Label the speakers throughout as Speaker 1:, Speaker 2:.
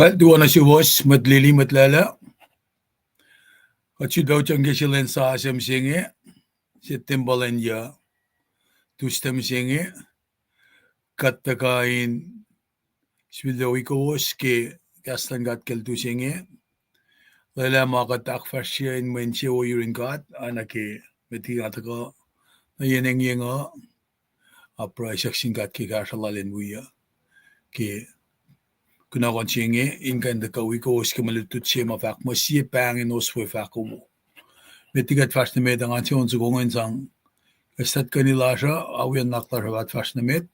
Speaker 1: Kalduwa na si Wos, madlili matlala. Kachu daw chang gesilen sa asam singe, September ya, tustam singe, kattakain, swidawi ko Wos ke kastan gat keltu singe, lala makat akfasya in menche o yurin gat, anake meti ataka, na yeneng yenga, apra isaksin gat ke karshalalen buya, ke kunakon singe, inkan da kawiko Wos ke malutut siya mafak, masye pangin Wos fwe fakumo. Metigat fashnamet ang ansi onsu gongen sang, estat kanilasha, awian naklar habat fashnamet,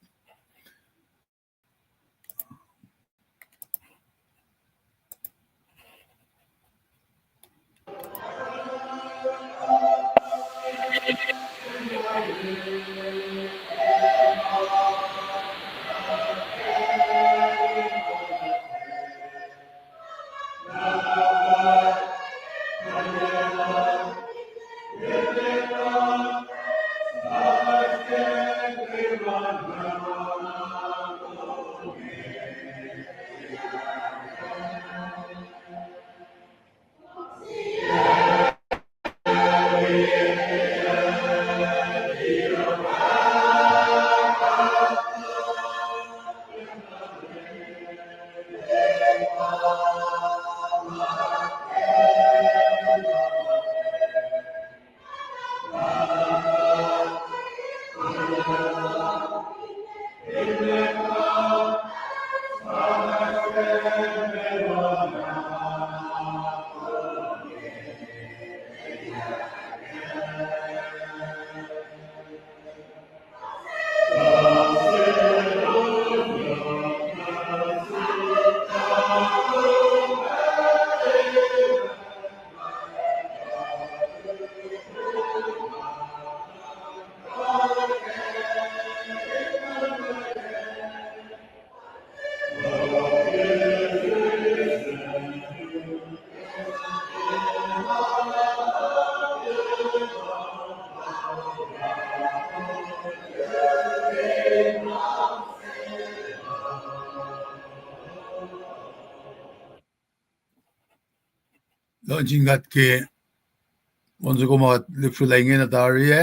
Speaker 1: jingat ke onsu gomat lipsulaingen at ariye,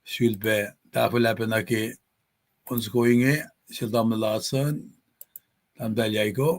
Speaker 1: sulbe tafulapen ke onsu goinge, sildam lasan, tamdalyaiko.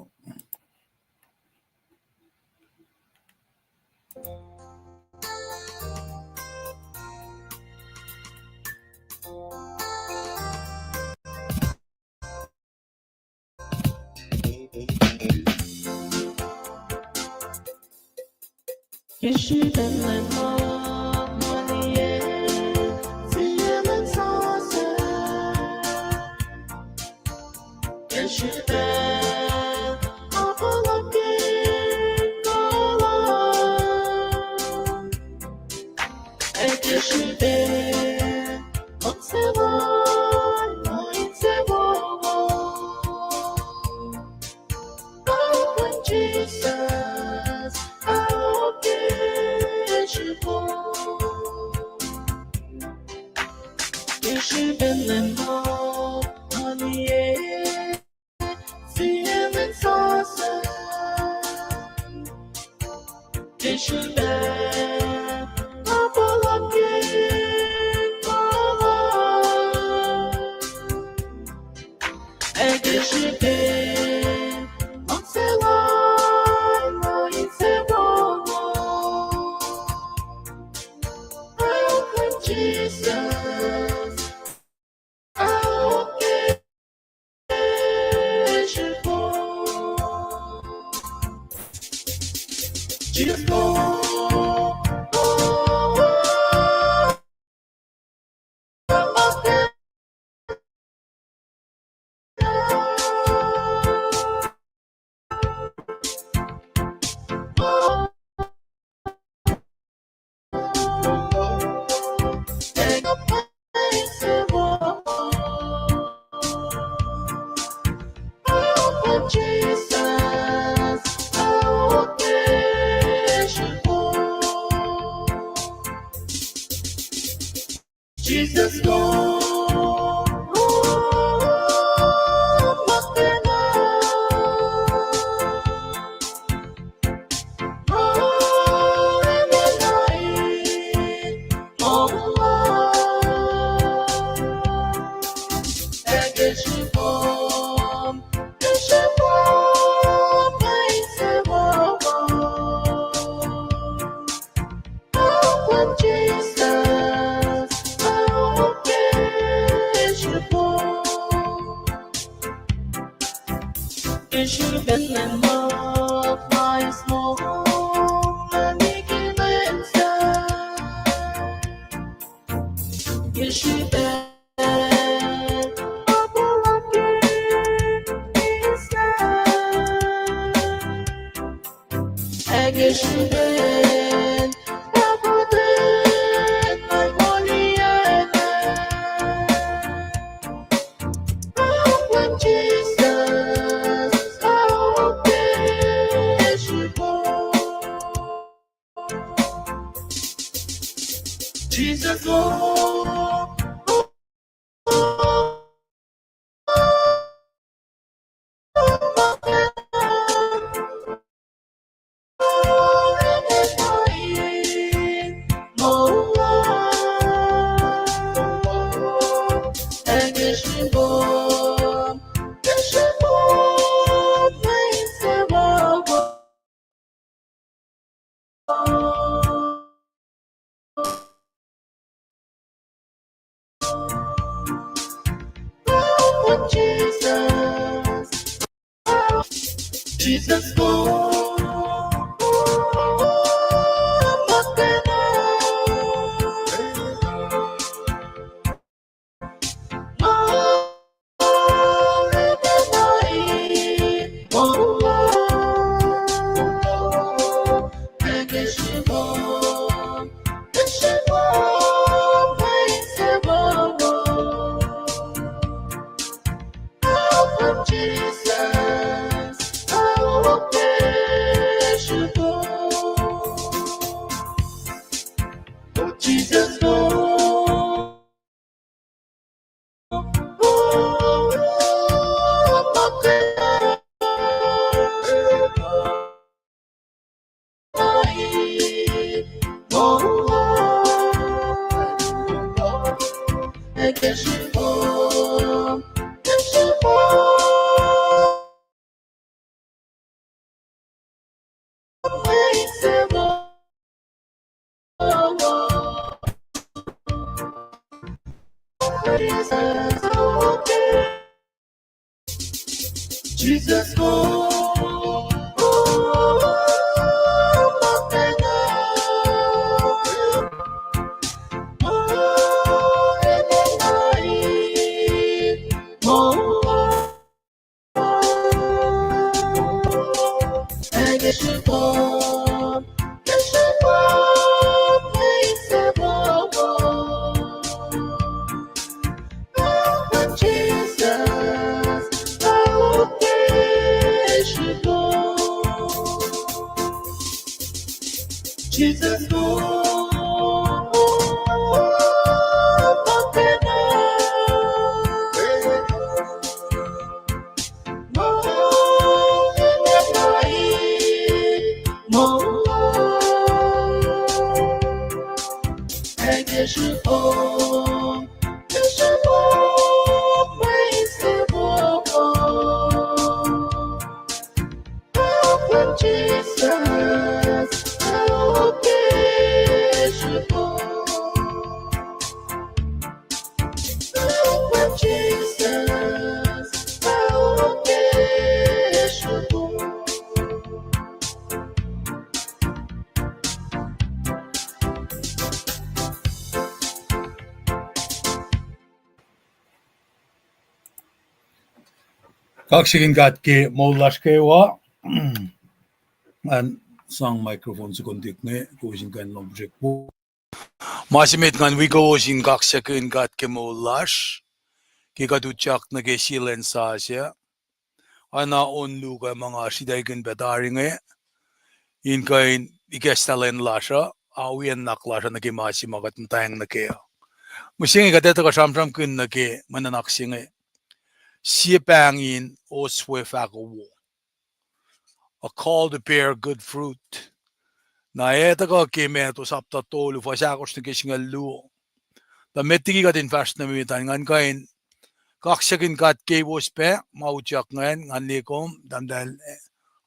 Speaker 1: Kaksigin katki moulaskeiwa an sang microphone sa kontik ne kusin kan lomjek po. Masimit ngan wigosin kaksigin katki moulash kikatuchak na kesilen sa siya ana onlu ka mga sidaikin betaringe in kain ikestalen lasha awian naklasha na kimasimagat ntayang na kaya. Musingi kadeta ka samsam kun na ke mananaksinge. Sipangin o swefagawo. A call to bear good fruit. Na eta ka kime to sapta tolu fasakos na kisingal luo. Da metigi ka din fast na mitan ngan kain kaksakin kat kebos pe mauchak ngayon ngan likom dandal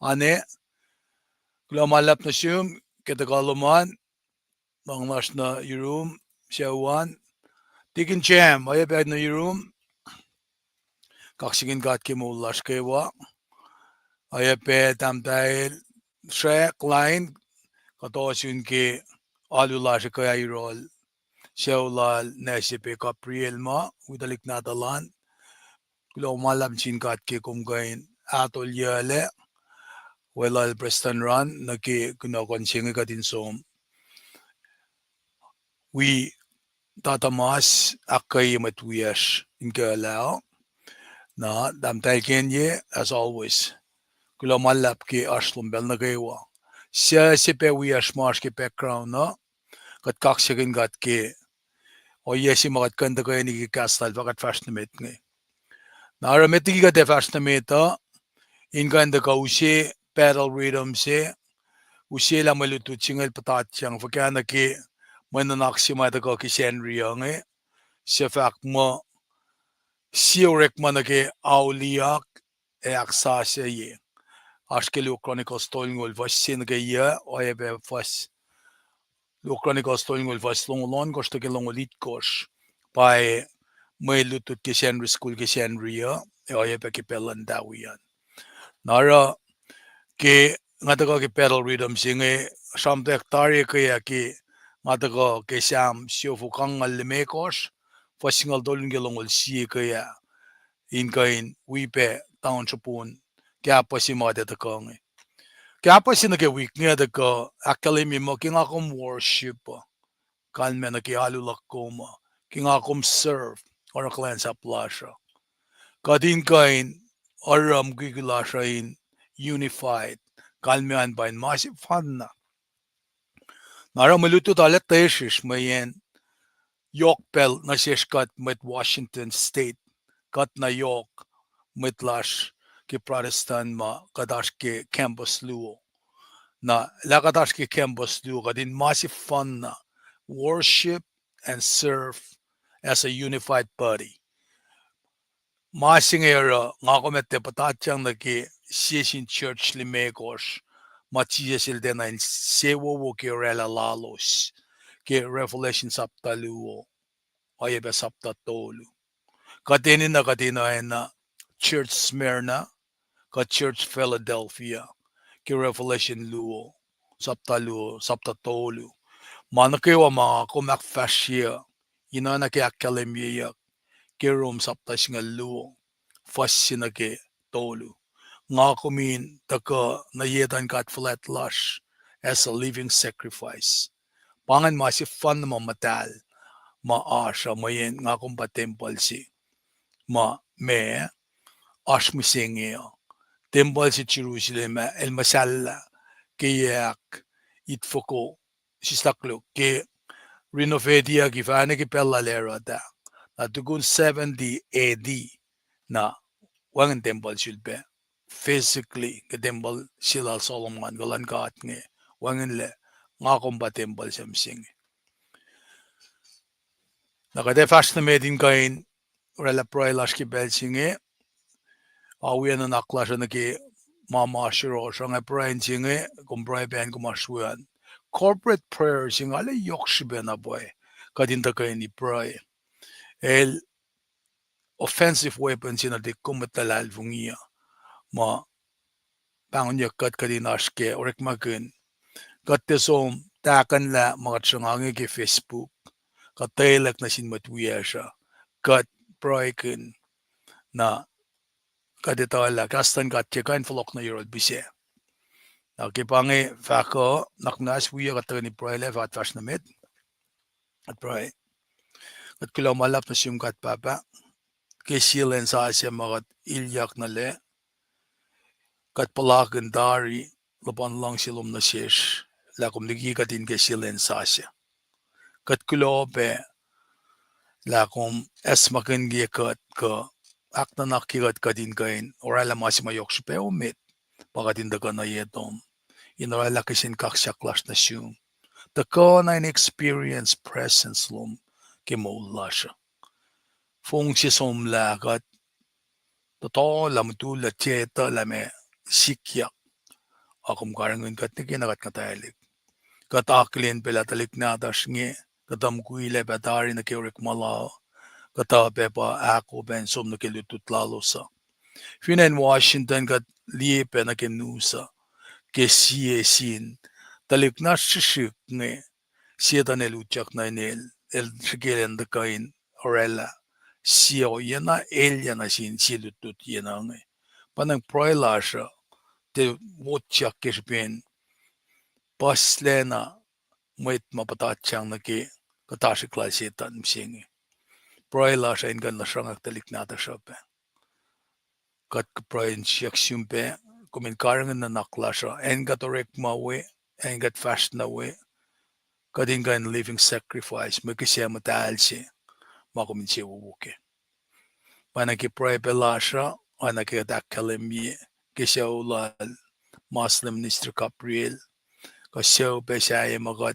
Speaker 1: ane glamalap na siyum kitakaluman bang nas na yurum siyawan tikin chem ayapad na yurum kaksakin kat kemulas kewa Ay pe tam dahil siya client katos yun ki alula siya kaya irol siya ulal na siya pe kapriel ma udalik natalan kulo malam chinkat ki kumkain atol yale welal preston run na ki kunakonsing katin som we tatamas akay matuyas inka lao na dam tay kenye as always kulo malap ki aslum bel na kaywa siya si pe we asmas ki background na kat kaksyakin kat ki o yesi makat kanda kayo ni ki kastal fakat fashnamet ngi nara metiki ka te fashnameta inkanda ka usi pedal rhythm se usi la malutu chingal patat chang fakana ki mananak si mata ka ki senriya ngi se fak mo siorek manake auliak e aksa se ye Ashkelu Chronicles Tolngol was sin ge ye o ebe was Lu Chronicles Tolngol was long gosh to gelong lit gosh by may lutut ki senri school ki senria e o ebe ki pelan dawian nara ki ngata ki pedal rhythm singe samtek tari ke ya ki ngata ke sam siofu kangal me gosh fasingal dolun gelong si ke ya in kain wipe town chupun kya pasima de kong kya pasina ke week niya de ko academy mo kinga kom worship kalme na ki alu lakoma kinga kom serve or a clan sa plasha kadin kain aram gigilasha in unified kalme an bain massive fun na nara maluto talet teshish mayen York Bell na siyaskat met Washington State kat na York mitlash ki Protestant ma kadash ki campus luo na lakadash ki campus luo kadin massive fun na worship and serve as a unified body. Masing era nga komete patachang na ki siesin church limekos machiyasil den na sewo wo ki rela lalos ki revelation sapta luo ayebe sapta tolu. Katinin na katinayan na Church Smyrna, ka Church Philadelphia, ki Revelation luo, sapta tolu. Manakewa mga kumak fascia, ina na ki akademiya, ki Rome sapta singa luo, fascina ki tolu. Nga kumin taka nayetan kat flat lush as a living sacrifice. Pangan masi fan ma matal, ma asha mayen nga kumpa temple si, ma me ashmusengeo. Temple si Jerusalem el masalla ke yak itfoko sistaklo ke renovadia ki fane ki pella lera da na tugun 70 AD na wangan temple silbe physically ke temple sila Solomon galan kat nge wangan le nga komba temple samsing nakade fast na medin kain rela proilash ki belsinge awian na naklasha na ki mama shiro shanga prayin singe kumbray ben kumashuan corporate prayer singa ale yokshibe na boy kadinta kay ni pray el offensive weapons in the kumatalal vungia ma pangon yakat kadinashke orek magun katte som takan la mga tsangangi ki Facebook kataylak na sinmatwiya siya kat pray kun na kaditala kastan kat chikain flok na yorod bise Kipangi fako naknas wiya katani proile vat vashnamit at pray at kilo malap na siyum kat papa kesilen sa asya magat ilyak na le kat palakan dari lapan lang silom na shesh lakum ligi katin kesilen sa asya kat kilo pe lakum esmakin giyakat ka akna nakikat katin kain orala masima yokshupe umit pakatin daga na yetom inorala kisin kaksyaklas na siyum the canine experience presence lum kimulasha. Fungsi som lakat to lam tu la cheta lame sikyak akum karangun kat ni kinakat katalik. Kataklin pela talik natas nge katam kuile petari na kirik malao kata pepa ako ben som na kilutut lalo sa. Fina in Washington kat liepe na kenusa ke sie sin talik na shishik ne sieta ne luchak na nel el shigelen de kain orella sio yena eliana sin silutut yena nge panang proilasha te wotchak kishben paslena moit mapatachang na ke katashi klasieta msingi proilasha ingan na shangak talik nata shape kat proin siak sumpe kumin karangan na naklasha engat orek mawe engat fast na we kadingan living sacrifice magkisya matalsi makumin siya wuke panaki proy pelasha anaki dakkalemye kisya ulal Muslim Minister Gabriel kasya pesaya magat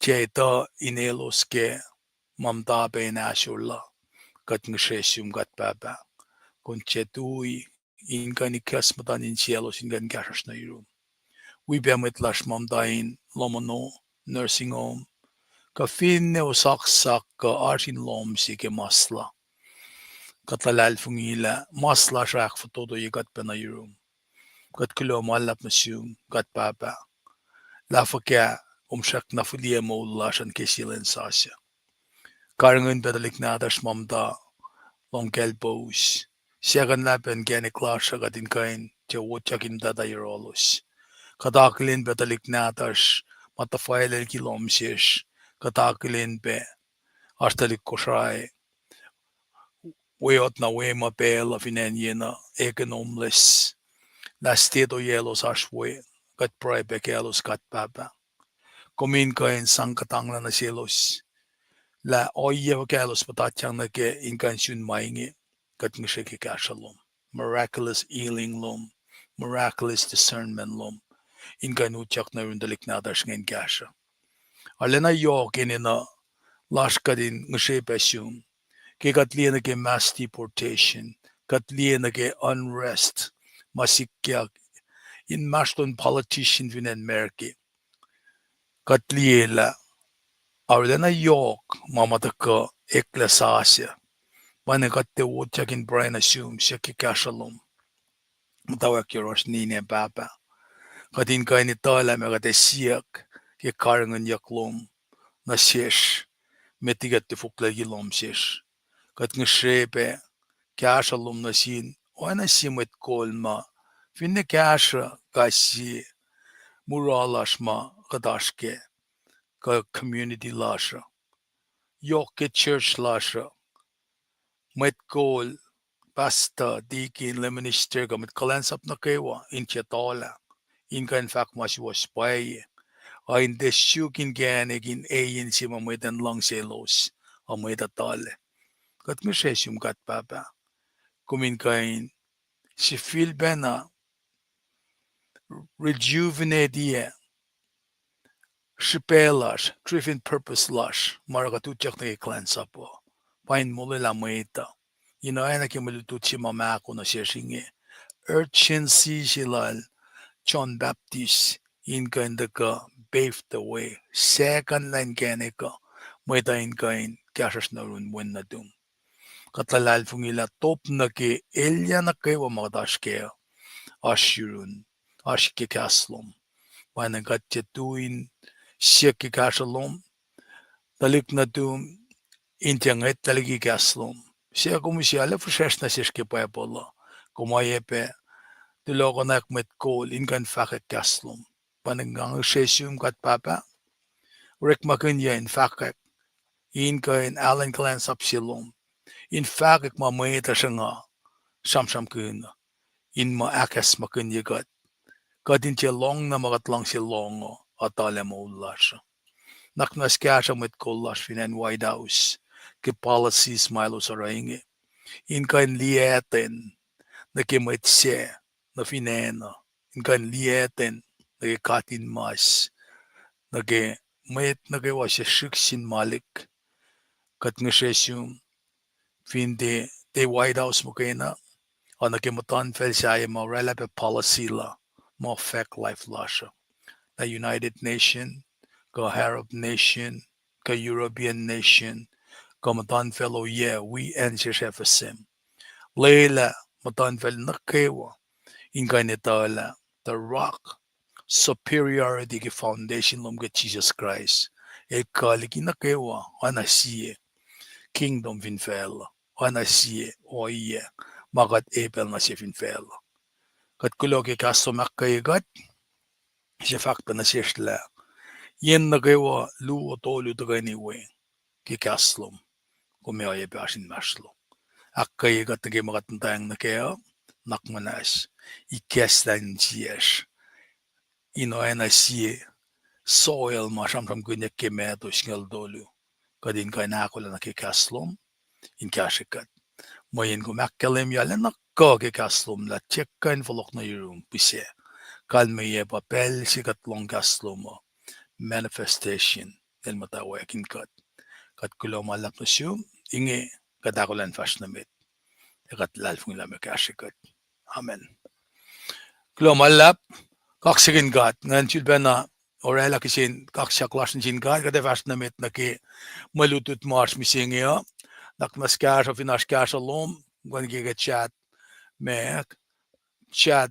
Speaker 1: Jeta ineloske mamta ben ashurla kat ngsheshum gat baba konchetui inkan ikasmatan in cielos ingan gashash na irum we bemit lash mamdain lomono nursing home ka finne o saksak ka arshin lomsi ke masla katalal fungila masla shak fotodo yigat benayrum kat kilo malap masum gat baba la fakya umshak na fulia moulashan ke silen sasya karangun bedalik nadash mamda long kelpos siagan lapen gene klasha gadin kain je wochakin dada yerolos kataklin bedalik nadash matafail el kilomshish kataklin be artalik koshai weot na wema bela finen yena economless la stedo yelos ashwe kat pray bekelos kat baba komin kain sangkatangla na sielos la oye kelos patachang na ke inkan shun maingi kat ngshike ka shalom miraculous healing lom miraculous discernment lom inkan uchak na rundalik na dash ngen gasha alena yo kenina lashkadin ngshe peshum ke katliena ke mass deportation katliena ke unrest masikya in maston politician vinen merke katliela Aurelena York mamataka eklesasia pane katte wotjakin brain assume shaki kashalom mutawak yoros nine baba kadin kaini tala me kate siak ke karangan yaklom na shesh metigat te fukla yilom shesh kat ngshrepe kashalom na sin wana simet kolma finne kasha kasi muralashma kadashke ka community lasha yoke church lasha met goal pasta dikin leminister ka met kalansap na kewa in chetola in kan fak mas was pay in the shukin ganegin ayin si mametan lang selos ameta tale kat ngsheshum kat papa kumin kain si feel bena rejuvenate Shipelash, driven purpose lush, maragatuchak na klansapo. Pain muli la moita. Ina ke malutuchi mamako na seshinge. Urgency silal, John Baptist, inka indaka, paved the way. Second line ganeka, moita inkain, kashas na run wen na dum. Katalal fungila top na ke, elya na ke wa magdashke, ashirun, ashike kaslom. Pain katjetuin, Siaki kashalom, talik na tu intianget taligi kaslom. Siya kumisiala fushesh na sishki pa polo. Kumayepe, tuloko na met kol inkan fakek kaslom. Panengang sheshum kat papa, rek makunya in fakek, inkan alen klan sapsilom. In fakek ma maita shanga, sham kun, in ma akas makunya kat. Kadin long na magat lang si longo, atale mo ulasha. Naknaskasha met kollash finan White House ke policies milo sarainge in kan lieten na ke metse na finena in kan lieten na ke katin mas na ke met na ke washe shiksin malik kat ngesheshum fin de White House mo kena o na ke matan fel siya mo relevant policy la mo affect life lasha the United Nation ka Arab nation ka European nation ka matan fellow yeah we NCSFSM Leila matan fel nakewa inkainitala the rock superiority ke foundation lom ke Jesus Christ el kalik inakewa anasie kingdom vinfel anasie oye magat epel na si vinfel kat kulo ke kasto makkaigat si fakta na sisla yen nakewa luo tolu tagani we ke kaslom kumeoye pasin maslo akkaigat ke magat tayang nakeo nakmanas ikeslan jies ino anasie soil ma samsam kunya kemeto shingal dolu kadin kainakula na ke kaslom in kashikat moyen ko makkalem yala nakko ke kaslom la chekkan folok na yurum pise kalme ye papel sikat long kaslom manifestation del matawakin kat kulo malap na siyo inge katakulan fashnamit kat lalfung la me kashikat amen kulo malap kaksigin kat ngan chilbena orela kisin kakshaklashin jin kat kate fashnamit na ke malutut mars misingyo nakmas kasha finash kasha lom gwan giga chat me chat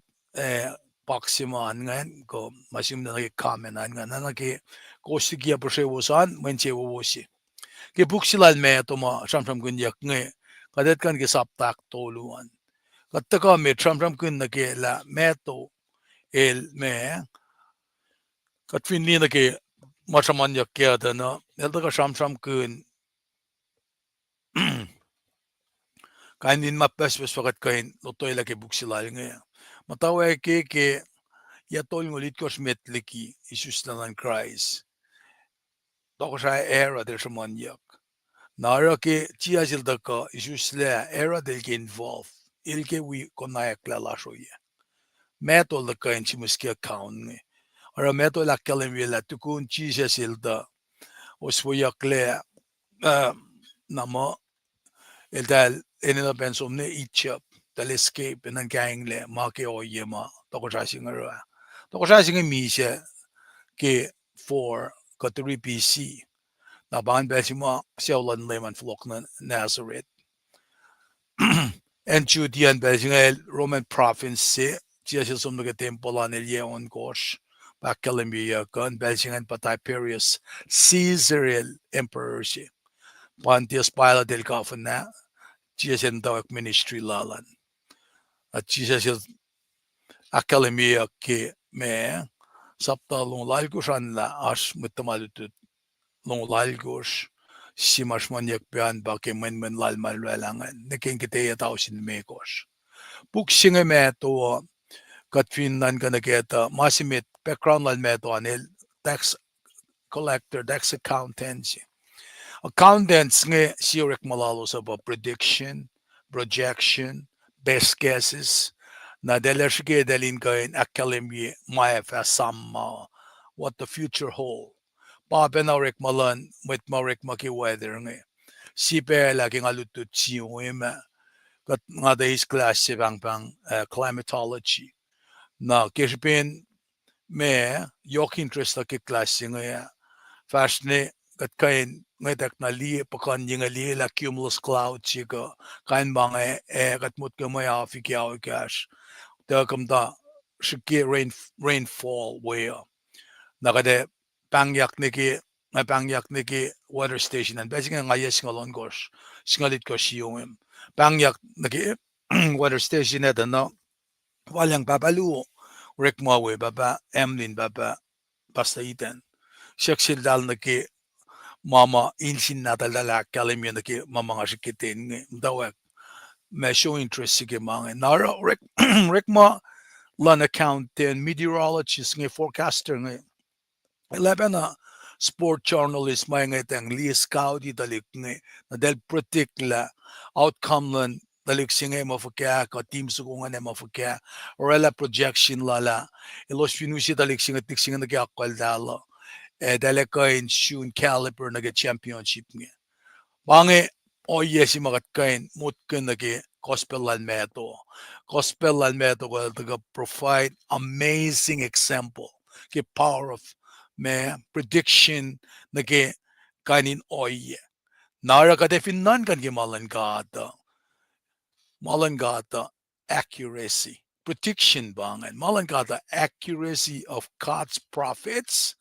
Speaker 1: paksiman ngan ko masim na ke comment ngan na ke kostigia proshewosan menche wosi ke buksilal me to ma sham gun yak nge kadet kan ke saptak toluan katta me sham kun na ke la me to el me katfin ni na ke masaman yak kya da na el ta sham kun kain din mapes pes fakat kain lotoy la ke buksilal nge matawa ke ya tol ngolit kos metleki isus nanan Christ doko sa era del shamanyak nara ke chia sil daka isus le era del ke involve il ke wi konayak la la shoye metol da kain chimuski account nge ora metol la kalem la tukun chia sil da oswoyak le namo el dal enena pensomne itchap dal escape en gang le ma ke oye ma doko sa singara doko sa singa mi ke for Katuri BC na ban besima Xiaolan Leman Flokna Nazareth and Judean Bezinga Roman province se Jesus um the temple an Leon Gosh Bakalimia gun Bezingan Patiperius Caesarial Emperor si Pontius Pilate del Kafana Jesus and Dark Ministry Lalan at Jesus Akalimia ke me sapta long lalkushan la ash mutamalutut long lalgush simas manyak pian ba ke men lal malwalangan nekin kite ya tausin mekos buksinge me to katfin nan kana keta masimit background lal me to anil tax collector tax accountants nge siorek malalo sa ba prediction projection best guesses na delershike delin kain academy maya fa samma what the future hold Papenaurik malan with Marik maki weather nge. Sipe lagi ngalutut siwim kat nga days class si pang climatology. Na kishpin me yok interest na ki class nga fast ne kat kain ngay na li pakan yung li la cumulus cloud siga kain bang kat mut ka may afi kya cash. Da kam da shiki rainfall where nakade pangyak niki water station and basically nga yes ngalon gosh singalit ko siyong pangyak niki water station na no walang papalu rek mo we baba emlin baba basta iten shaksil dal niki mama insin natal dala kalimya niki mama nga shikitin dawak me show interest sige mga nara rek rek mo lan accountant meteorologist ngi forecaster ngi Eleven sport journalist may ngeteng Lee Scout dalik nge na del predict la outcome lan dalik singe mo fukya ka team sukungan mo fukya orela projection lala ilos pinusi dalik singe tik singe nagya kwal dalo dalik kain shun caliber nage championship nge bange o yesi magat kain mut ken nage gospel lan meto will provide amazing example ke power of me prediction nage kanin oye nara ka definan kan ge malan gata accuracy prediction bangan malan ka the accuracy of God's prophets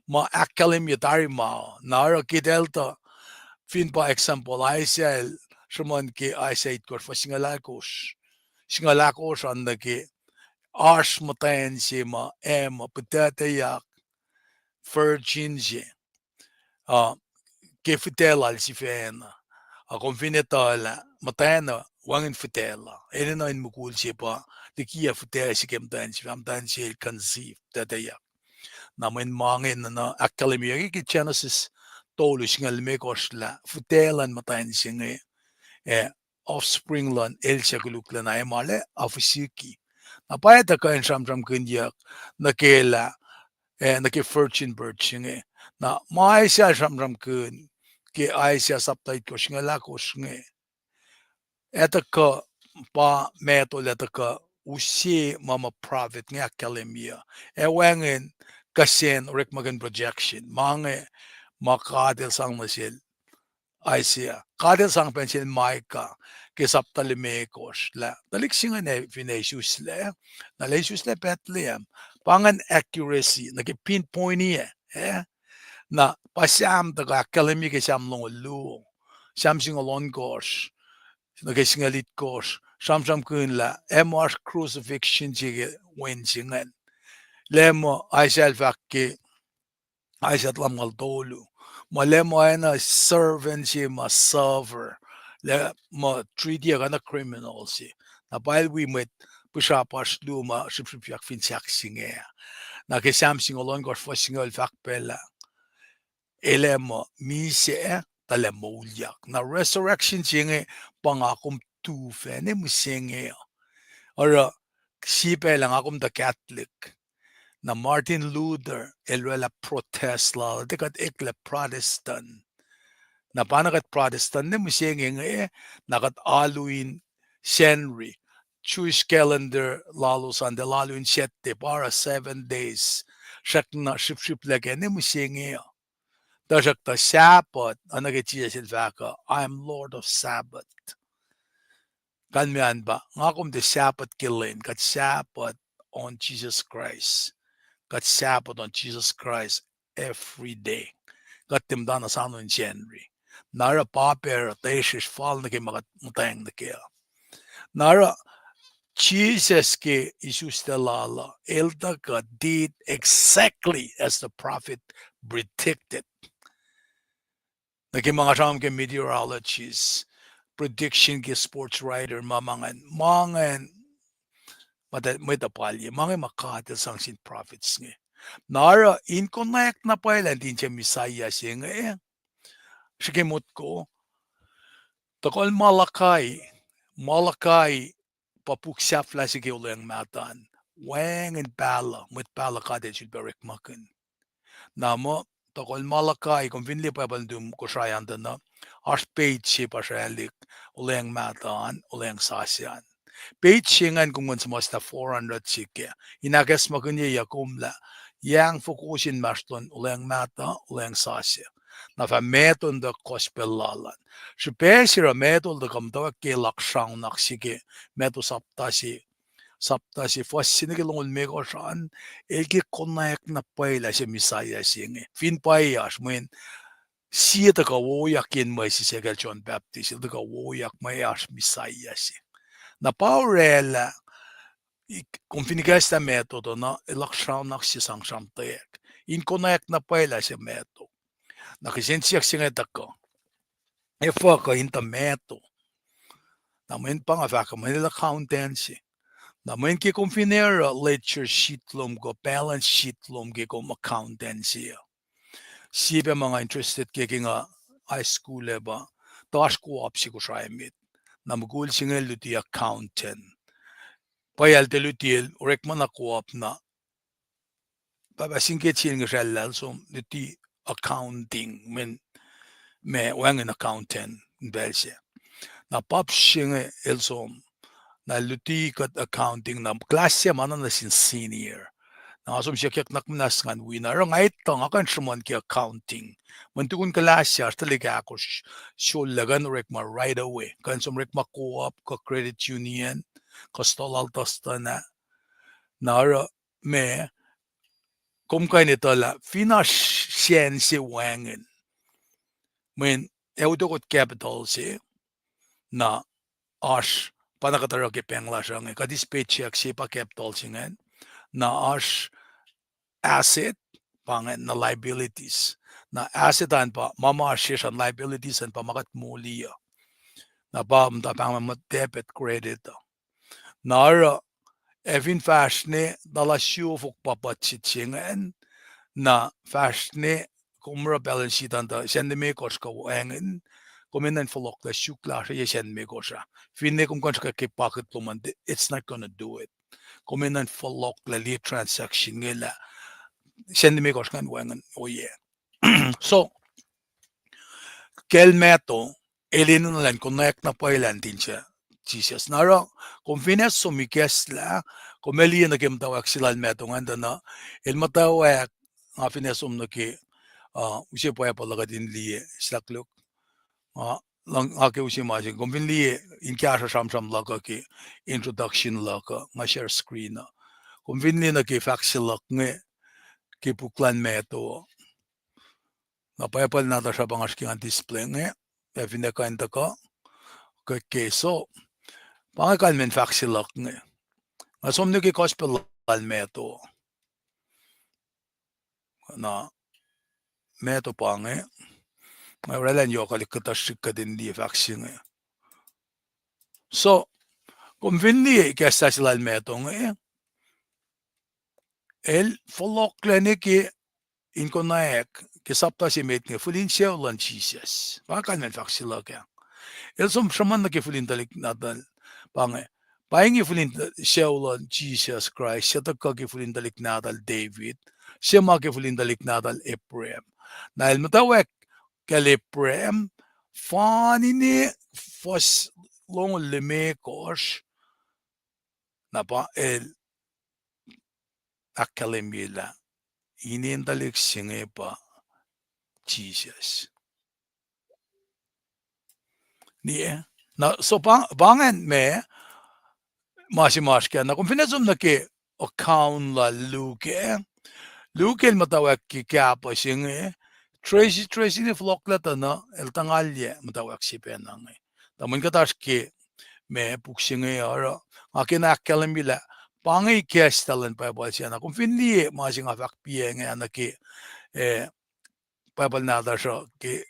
Speaker 1: ma akalim yatari ma nara ki delta fin pa example Isaiah shimon ki Isaiah kor fa singalakos anda ki arsh matayan si ma ema patata yak virgin si ke fitela si fena a confinetala matana wangin fitela elena in mukul si pa de kia fitela si kemtan si famtan si conceive tata yak namin mangin na academia ki Genesis tolu singal me kosla futelan matayan si nge offspring lan el chakulukla na emale afisiki na payata ka en sham kundiak na kela na ke virgin bird singe na mai sia sham kun ke ai sia saptai ko singa la ko singe eta ka pa meto leta ka usi mama prophet nge academia wangen kasen rek magan projection mange makadel sang masil Isaiah. Kadel sang pensil Micah ke saptalimekos la. Dalik singa ne Vinicius le. Na Jesus le Bethlehem. Pangan accuracy na ke pinpoint niya. Na pasyam daga kalemi ke siyam long lu. Siyam singa lon kos. Na ke singa lit kos. Siyam kun la. Emo crucifixion sige wen singan. Lemo Isaiah fakke Isaiah lam tolu. Malemo ay na servant si ma server. Le ma treaty ka na criminal si. Na while we met pusapas luma sipsipyak finsak singe. Na kesam singolon kor fo singol fakpela. Elemo mise talemo ulyak. Na resurrection singe pangakum tufe ne musinge. Ora sipe lang akum the Catholic. Na Martin Luther elwela protest la dekat ekle Protestant na panakat Protestant ne musyeng nakat aluin Henry Jewish calendar lalo sande laluin 7 para 7 days shak na ship leke ne musyeng dashak ta Sabbath anake silvaka I am Lord of Sabbath kan mian ba ngakum the Sabbath killing kat Sabbath on Jesus Christ got Sabbath on Jesus Christ every day. Got them done as ano in January. Nara paper tesis fall na kay matayang na kaya. Nara Jesus ke Jesus telala elda ka did exactly as the prophet predicted. Naging mga siyam ke meteorologists, prediction ke sports writer, mangan may tapalye, mga makatil sang sin prophets nga. Nara, in connect na pa ilan din siya Messiah siya nga Sikimot ko, takol Malakay, papuksap la sige ulang matan. Wang and pala, mit pala ka din siya berik makin. Namo, takol Malakay, kung vinli pa bandum ko siya yan na, as page siya pa siya ulang matan, ulang sasyan. Page singan kung mas 400 sike. Inagas makunya yakumla. Yang fokusin maston ulang mata, ulang sasya. Na fa meton da kospelalan. Sipesira metol da kamtawa ke laksang naksike. Meto saptasi fasinige lungol meko saan. Eki konayak na paila si misaya singe. Fin payas mo siya da ka woyakin mo si Segel John Baptist. Da ka woyak mayas misaya si. Na paurela kung finigas na metodo na ilaksyon na si sang samtek. In connect na pala si meto. Nakisensyak siya ko. Efo ko hinta meto. Namin pa nga faka manila accountancy. Namin ki kung finera ledger sheet lom ko, balance sheet lom ki kung accountancy. Siya mga interested kaya nga high school ba. Taas ko up si ko siya emit. Namagul siya luti accountant. Payal telutil urek man ako up na babasingket siya nga siya so luti accounting men me wang an accountant belsia na pop siya nga elsom na luti kat accounting na klasya man na sin senior na asom siya kyak nakmanas ngan winner nga ito nga kan siya ki accounting man tukun kalasya talaga ako show lagan urek ma right away kan som rek ma co-op ko credit union kostolaltastana nara me kumkainitola finansiensi wangen men eudokot capital si na ash panakataro ke pengla shange kadis paycheck si pa capital singen na ash asset pangen na liabilities na asset an pa mama ashes an liabilities an pamakat mulia na pa mta pang debit credit nara evin fashne dala shufuk papachitsingen na fashne kumra balance sheet anda sende me koska wangen komenan folok la shukla ye sende me kosha finne kum konska ke pocket pluman it's not gonna do it komenan folok la li transaction ngela sende me koska wangen oh yeah so kel meto elin lan connect na pailan tincha Jesus naro kung fines sumikesla kumeli na kim tawak sila meto nganda na el matawak nga fines na ki usi pa pala ka din li slaklok lang ake usi ma kung finli in kya sam laka ki introduction laka nga share screen na kung finli na ki faxilak nge ki puklan meto na payapal na ta siya pangas ki display nge finne kainta ka keso pangakan men faxilak nge som ni ki gospel meto na meto pange may relan yo kalikatashik ka din di faxing so kung finli kesta sila meto nge el follow clinic in konaek kesapta si met nge fulin siya ulan Jesus pangakan men faxilak ya el som shaman na ki fulin dalik natal pange paingi fulin siya ulan Jesus Christ siya ka ki fulin dalik natal David siya ma ki fulin dalik natal Ephraim na el matawek Kaleprem fanini fos long lemekos na pa el akalemila inindalik singe pa Jesus nie na so bangen me masimaska na kung finazum na ki account la luke el matawak ki kapa singe Tracy ni flokla na el tangalye matawak si penang tamun katash ki me puksinge ara akin akkalan bila pangay kestalan pa bal siya na kung finli masing afak pieng na ki pabal nada siya ki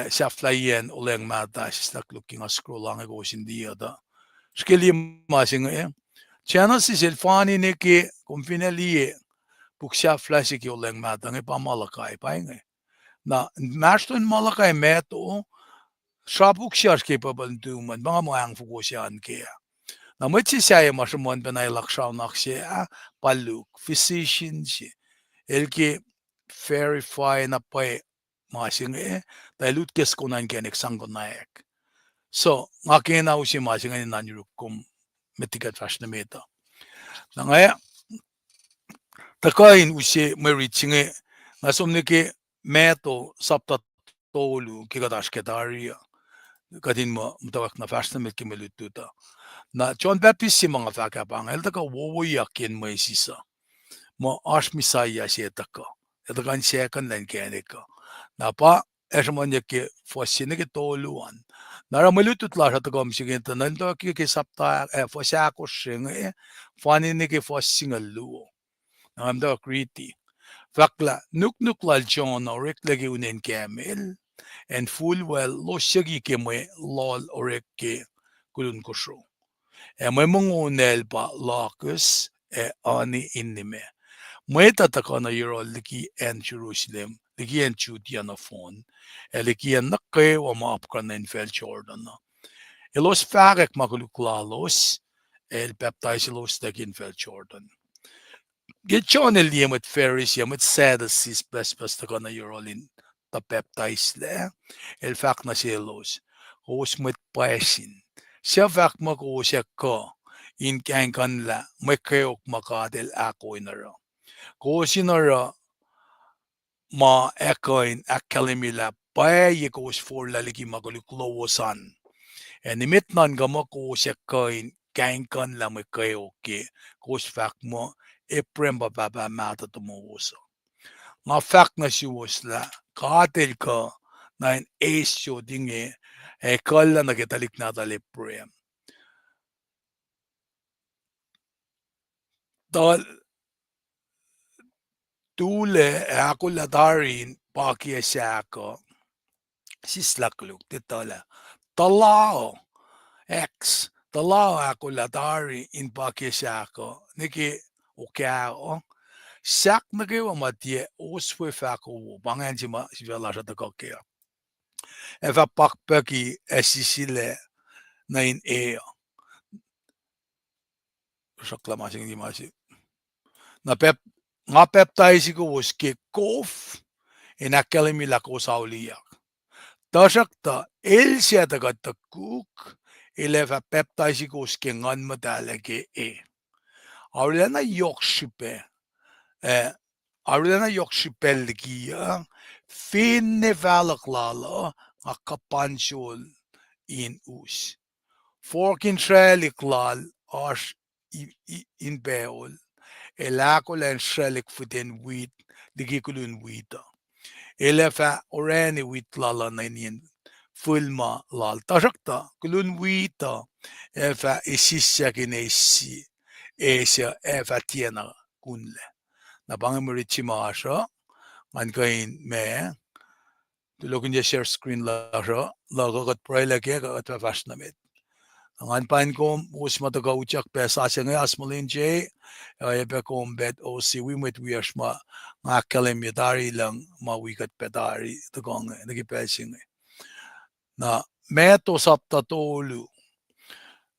Speaker 1: saflayen uleng mata siya looking a scroll lang ako sindi ada skili masing channel si silfani ni ki kung finali puksya flasi ki uleng mata ngi pamalakay pa na mashton malakay meto Shabuk siya capable duman mga moang fukusyan kaya. Na matsi siya masamon panay lakshaw nak siya paluk physician siya. Elki verify na pa masing dahil utkes ko nan kenek sang naik. So ngakin na usi masing nanyruk kum metikat fash na meta. Na ngaya takain usi meritsinge nasomne ke meto sapta tolu kikadash ketariya. Kadin mo mutawak na fast na milki melututa na John Baptist si mga fakapang el taka wowoyakin mo isisa mo ash misaya siya taka el taka second line kenika na pa esmon yaki fosine ki toluan nara melutut la sa taka msigenta nando ki sapta fosako shinge fani ni ki fosinga luo na amda kriti fakla nuk lal John orek lagi unen kamel and full well lo shagi ke me lol orek ke kulun kosho e me mongonel pa lakus ani innime me tatakana yoro liki en Jerusalem liki en Judea phone liki en nakke wa ma apkan en fel Jordan elos farek makuluklalos el baptize los takin fel Jordan get John el yemet Ferris yemet Sadducees best takana yoro lin ta baptize le el fak na selos hos met paesin siya fak mako siya ko in kan kanla may kayok makadel ako inara ko sinara ma ekoin akalimila pae ko for laliki maguluklowosan and imit nan gama ko siya koin gang la mo kayo ke kos fak mo eprem baba mata to mo uso nga fak na si la katel ka na en esyo dinge e kalla na ketalik na tali prem dal tule ako la darin paki ko sislakluk titala talao X talao ako la dari in paki ko niki ukao sak nagi wa matie oswe fako bangan jima sivela sa takokea eva pakpeki esisile na in saklamasing di masi na nga peptaisi ko uske kof in akkalemi la ko saulia tasakta elsia tagatta kuk ileva peptaisi ko uske ngan madalage Aulana yokshipe Aulana yokshipelgia finne valaklala akapanchol in us forkin treliklal as in beol elakolen shrelik futen wheat digikulun wheata elefa orani wheat lala nainin fulma lal tasakta kulun wheata efa isisyakin esia efa tiena kunle na bangamurichi maasha man kain me tulokin je share screen la sha la got praila ke got fashnamit ngan pan kom us mata ka uchak pesa se ngai asmalin je e be kom bet o si we met we ashma nga kalem yadari lang ma we got pedari to gong ne ki pesing na meto sapta tolu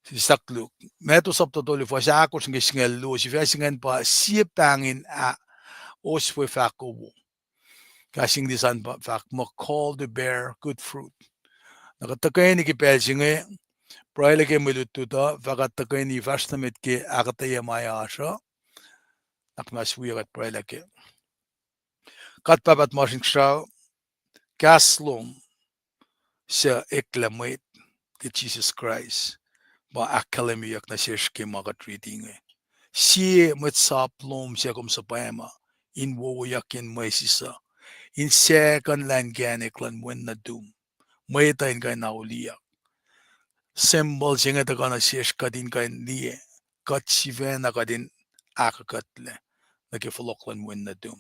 Speaker 1: si sakluk meto sapta tolu fa sa ko singe singel lu si fesingen pa si pangin a os we fako kasing disan pa fak mo call the bear good fruit nakatakay ni ki pesing Praile ke milututa fakat takay ni vastamit ke akataya maya asha nakmas wiyagat praile ke kat papat moshing shaw kaslom sa eklamit ke Jesus Christ ba akalemiyak na siya ke makat reading siya matsaplom siya kum sa paema in woyakin may sisa in second land ganik lan when na doom may tayo kay nauliyak symbol singa ta kana shesh kadin kan die kat sivena kadin akakatle nake foloklan when na dum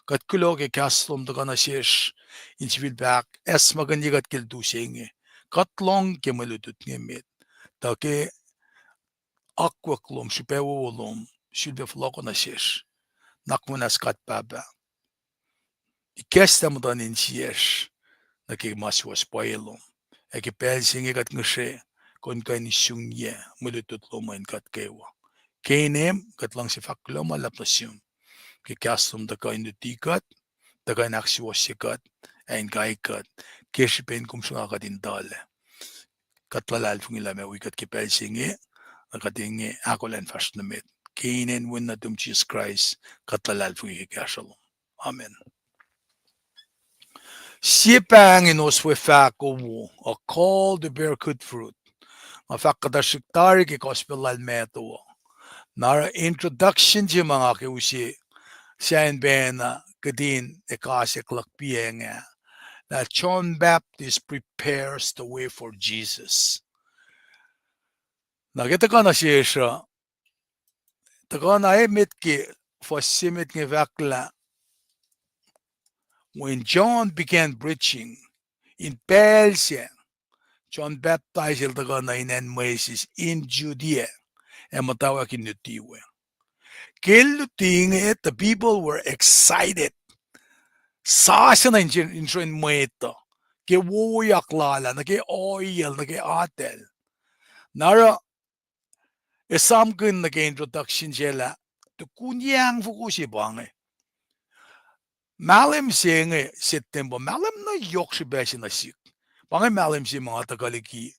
Speaker 1: kat kulo ke kaslom ta kana shesh in civil back es magan yigat kel du senge kat long ke malutut ngemet ta ke akwaklom shipewolom shilbe folokona shesh nakmunas kat baba ikesta mudan in shesh nake maswas pailom eke pel singe kat ngeshe kon kan sungye mulutut lomain kat kewa kenem kat lang si fakloma lapasyon ke kastum da kain tikat da kain aksiwasikat ein kaikat keshipen kum sunga kadin dale kat lalal fungila me wikat ke pelsinge akatinge akolen fastnamet keinen winna dum Jesus Christ kat lalal fungi kashalom amen Sipang in oswefako wo a call the bear good fruit mafakadashiktari ki gospel almeto nara introduction ji mga ke usi siyan ben kadin ekasik lakpienga that John Baptist prepares the way for Jesus. Nakita ka na siya taka na emit ki fosimit ng vakla when John began preaching in Persia John baptized il taka na inen Moses in Judea and matawag kinutiwe. Kiluting it, the people were excited. Sasa na in moeto. Ke wuyak lala, na ke oil, na ke atel. Nara, esamkin na ke introduction sila, to kunyang fukusi bange. Malim singe September, malim na yok si besi na sik. Bange malim si mga tagaliki,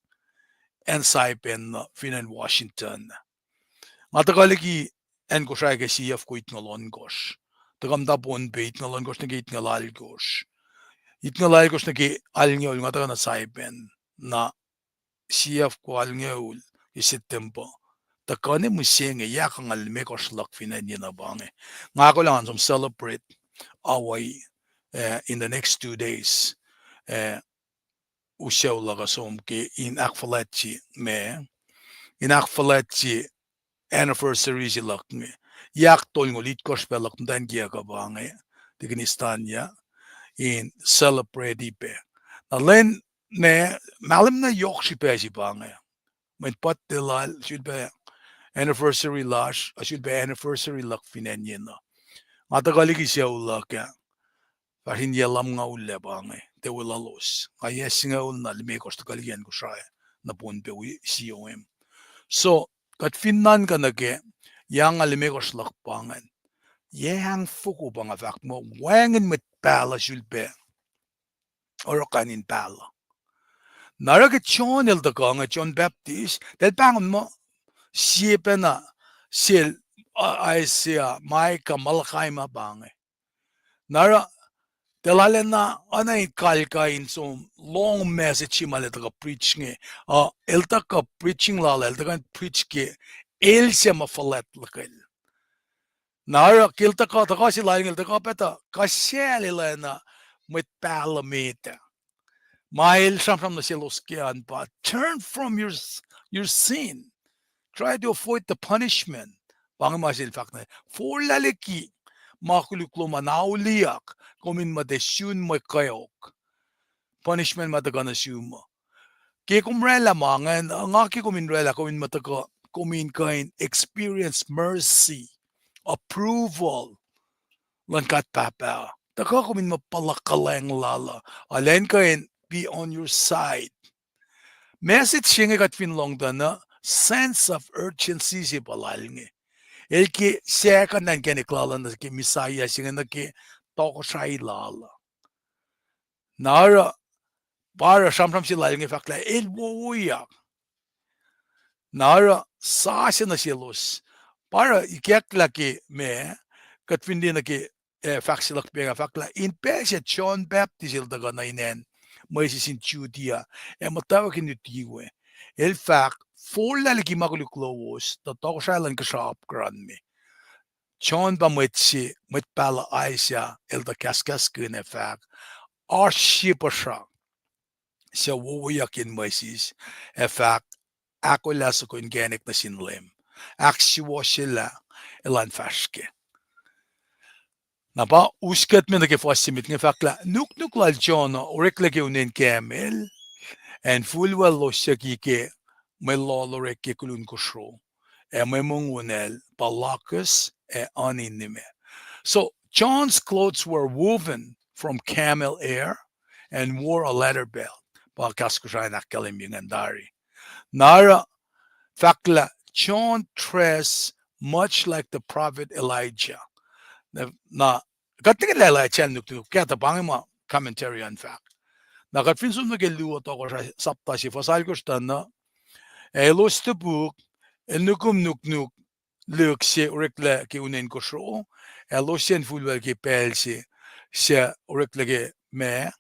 Speaker 1: and Saipen, Finan Washington. Mga tagaliki, en ko siya ke CF ko itngalon gosh. Tagam tapon be itngalon gosh na ke itngalal gosh. Itngalal gosh na ke alngyol nga taga na Saipen na CF ko alngyol isit tempo. takane musenge yakangal mekoslak finanya bange. Ngakolan some celebrate our in the next 2 days. Uh, Ushaw laga som ke in akfalachi me in akfalachi anniversary silak me yak tol ngolit kospelak dan gia ka bange tignistan in celebrate ipe. Na len ne malim na yok si pe si bange. Met pat de lal should be anniversary lash should be anniversary lak finanya na. Matagali ki siya ulak ya. Pahin yalam nga ulle bange. Te wala los. Ayes nga ul na lime ko kalian ko siya na punpe wi COM. So kat finnan ka nage yang alime ko slak bangen. Yang fuku bang afak mo wangen met pala should be or kanin pala. Naraga John el da ganga John Baptist del bangon mo siya na sil Isaiah Micah Malachi bange. Nara Telalena anay kalkain so long message maleta preach nge elta ka preaching la elta kan preach ke el se ma falet lakal. Nara kilta ka ta kasi laing elta ka peta kasyali lena mit palamita. Mail from the siloskian, but turn from your sin. Try to avoid the punishment. Bangmasil fakne. For laleki makuluklo manauliak komin madesyun mo kayok. Punishment matagan assume. Ke kumrela mangan ngaki kuminrela komin mataga komin kain experience mercy, approval. Lankat papa. Taka komin mapalakaleng lala. Alen kain be on your side. Message singa kat finlong na sense of urgency si palalngi. El ki seka nan kene klala na ki misaya singa na ki toko shay lala. Nara para samsam si lalngi fakla el wuya. Nara sasya na silos. Para ikyak laki me kat findi na ki faksilak pega fakla in pesha John Baptist il daga na inen. Moises in Judea, e matawag in utiwe. El fact, for lalaki maguliklowos, the tokshalan kasap gran me. John ba metsi, met pala aisya, el da kaskas kun e fact, arshipa siya. Siya wuwayak in Moises, e fact, ako lasa ko ingenik na sinlim. Aksiwa sila, elan faske. Napa uskat me nake fasimit nge fakla nuk lal John orekleke unen kamel and full well lo ke me lolore ke kulun kusro e me mungunel palakas e aninime. So John's clothes were woven from camel hair and wore a leather belt. Palkaskushay nakalim yung andari. Nara fakla John dressed much like the prophet Elijah. Na katingin lala chen nuktu kaya pangima commentary on fact. Na katfin sun nagelu to ko sapta si fasal ko na elos te book el nukum nuk luk se orekla ke unen ko sho elosien fulwel ke pelsi se orekla ke me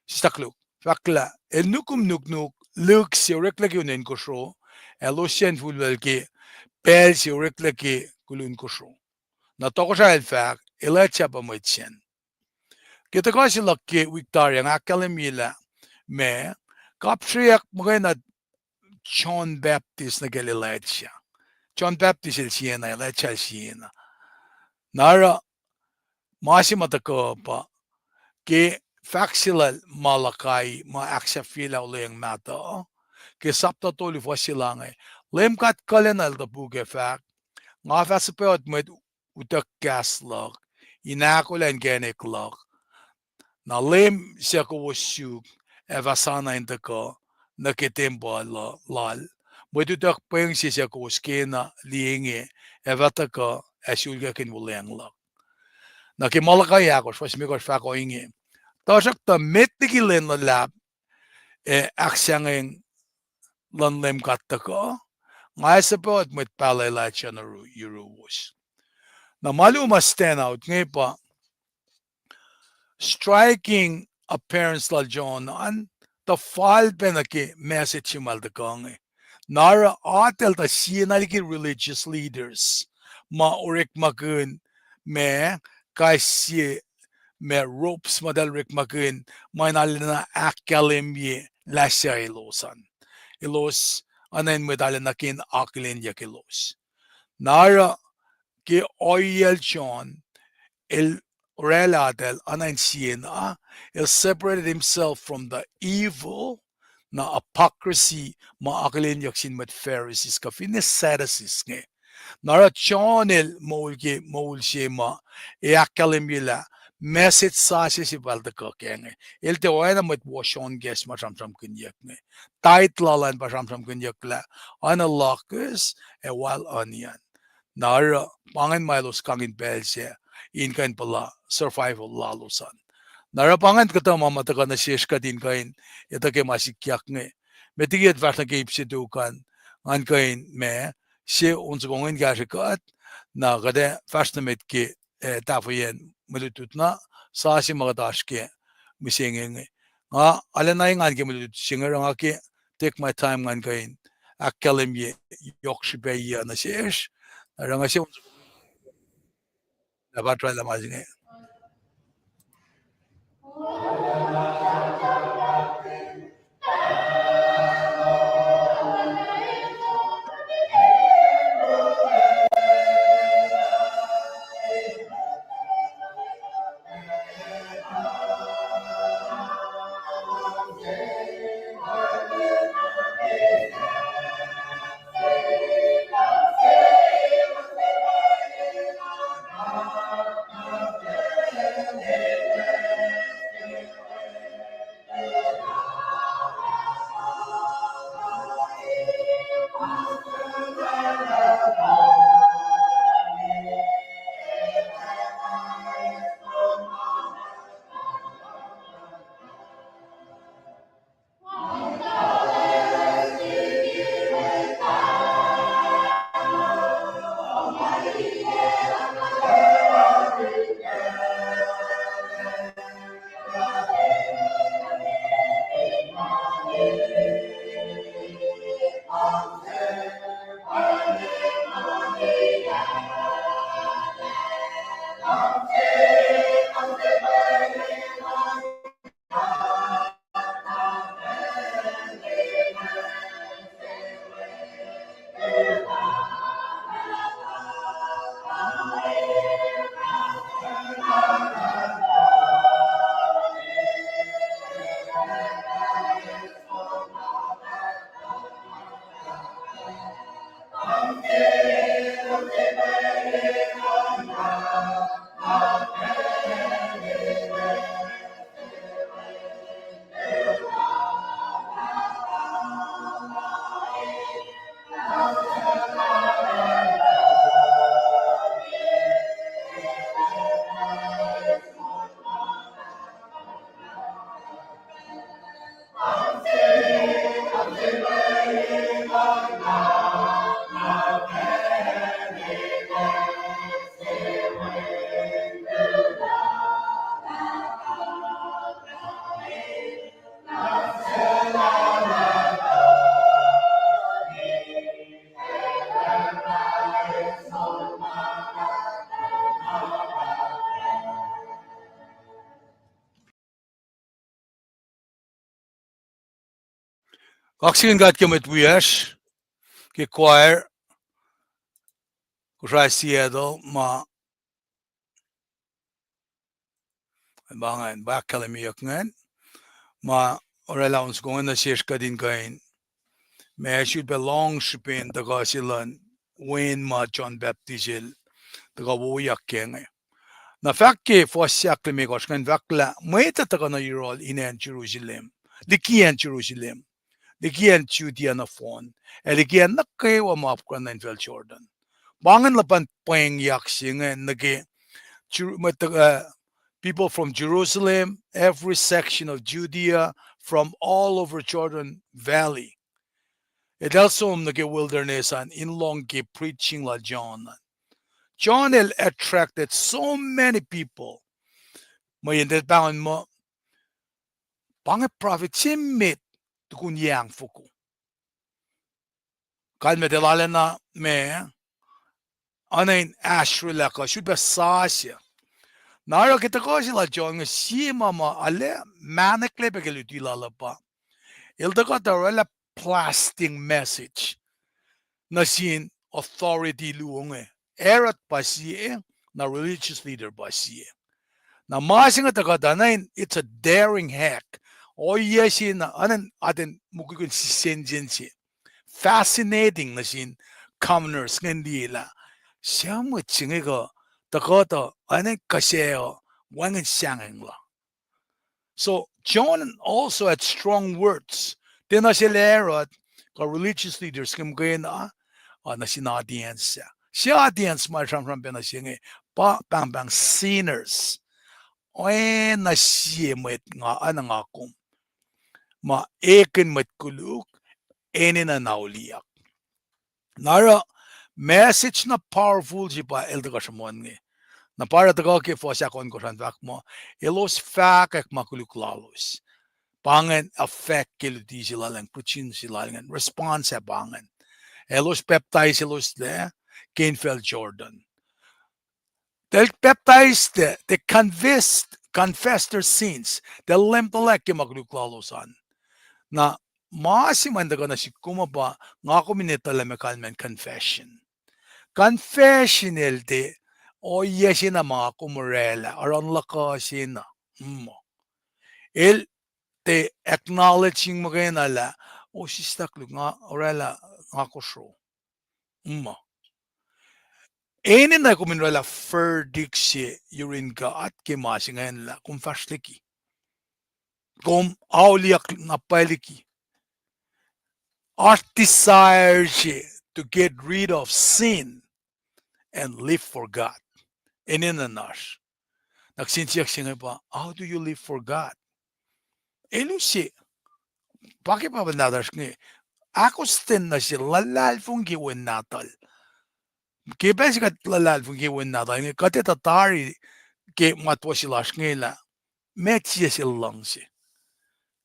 Speaker 1: staklu fakla el nukum nuk luk se orekla ke unen ko sho elosien fulwel ke pelsi orekla ke kulun ko sho. Na to ko sa el fact Elecha pa mo chen. Kita kasi laki Victoria nga kalamila me kapsriyak mga na John Baptist na Galilecha. John Baptist il siena, Elecha il siena. Nara masimata ko pa ke faxilal malakai ma aksafila uleng mata ke sapta toli fasilangay. Lemkat kalenal da buge fact nga fasipot med utak gaslog. Inakulan genek lok. Na lem siya ko wasyug evasana indako nakitembo lal. Modudak peng siya ko waskena lienge evataka asyulga kin wuleng lok. Nakimalakay ako was mikos fako inge. Tosak ta mettikilen la lab aksyangeng lanlem katako. Nga sapot met palela chana yuruwas. Na maluma stand out ngayon pa striking appearance la John an the fall penake message mal de kong Nara atel ta sienaliki religious leaders ma orik makun me kaisi me ropes model rik makun manalina akalemye lasya ilosan. Ilos anen medalinakin akilin yakilos. Nara ke oil John el relatel anansien el separated himself from the evil na hypocrisy ma akalin yaksin met Pharisees ka finis Sadducees nge. Nara John el moul shema e akalim yila message sa si balda ka kenge. El te oena met washon ges ma sam kinyak nge. Tait lalan pa sam kinyak la. Ana lakus e wal onion. Nara pangan milos kangin belse in kain pala survival lalosan. Nara pangan kata mamata ka na shesh ka din kain ita ke masikyak nge. Metigit varta ke ipsi dukan an kain me she ons gongin gashikat na gade fashnamet ke tafayen mulututna saasi magadash ke misengenge. Nga alanay ngan ke mulutut singer nga ke take my time ngan kain akkalim ye yokshibaya na shesh. Ranga she ons dapat try la mazinge. Oxygen got kemet wiyash ke choir kusha Seattle ma bangan bakalim yakngan ma orela ons going na shesh kadin kain me should belong shipin the gasilan Wayne ma John Baptist the go yakkeng na fakke fosyak me goskan vakla meta ta kana yirol in Jerusalem the key in Jerusalem the key in Judea na phone el key na kay wa map kan in Vel Jordan bangan lapan pang yak singen nage people from Jerusalem, every section of Judea, from all over Jordan Valley. It also nage wilderness and in long preaching la John. John attracted so many people. Mayendet bangon mo pang prophet simit tukun yang fuku. kalmete lalena me anain ashrila ka should be sasya. Naro kita ko sila John nga si mama ale manik lebe keluti lalapa. Ilta ko ta plasting message na sin authority luonge. Erat pa siya na religious leader ba siya. Na masing at akadanain, it's a daring hack. O yesin na anan atin mukukun si senjin siya. Fascinating na sin commoners ngandila. Siya mo chingi ko takota anan kaseo wangan siyangin la. So John also had strong words. Tina sila ka religious leaders kim kaya na sin audience siya. Si audience ma from pinasiyang pa bang sinners. Oy na siya nga anang akong ma ekin kuluk eni na nauliyak. Nara message na powerful si pa elda kasamon nge. Na para taga ke fo siya kon kosan vak mo elos fak ek makuluk lalos. Pangan affect kiluti sila lang kuchin sila lang response sa pangan. Elos peptides elos le Gainfeld Jordan. They'll baptize they confess their sins. They'll lempalek yung magluklalosan. Na maasiman daga na si kumaba nga kuminita lamekal confession. Confession elde o yesin na mga kumurela aron lakasin na. El te acknowledging mga nala o sistaklu nga orela nga kusro. Eni na kuminrela ferdiksi yurin ka at kimasi ngayon la kung fastliki. Kung auliak na paliki. Our desire to get rid of sin and live for God. Eni na nash. Nagsinsiyak siya pa, how do you live for God? Elu si, bakit pa ba nadash nga? Ako stin na siya lalal fong giwin natal. Kaya sikat lalal fong giwin natal. Kati tatari ke matwa sila ngela. Metsi sila lang siya.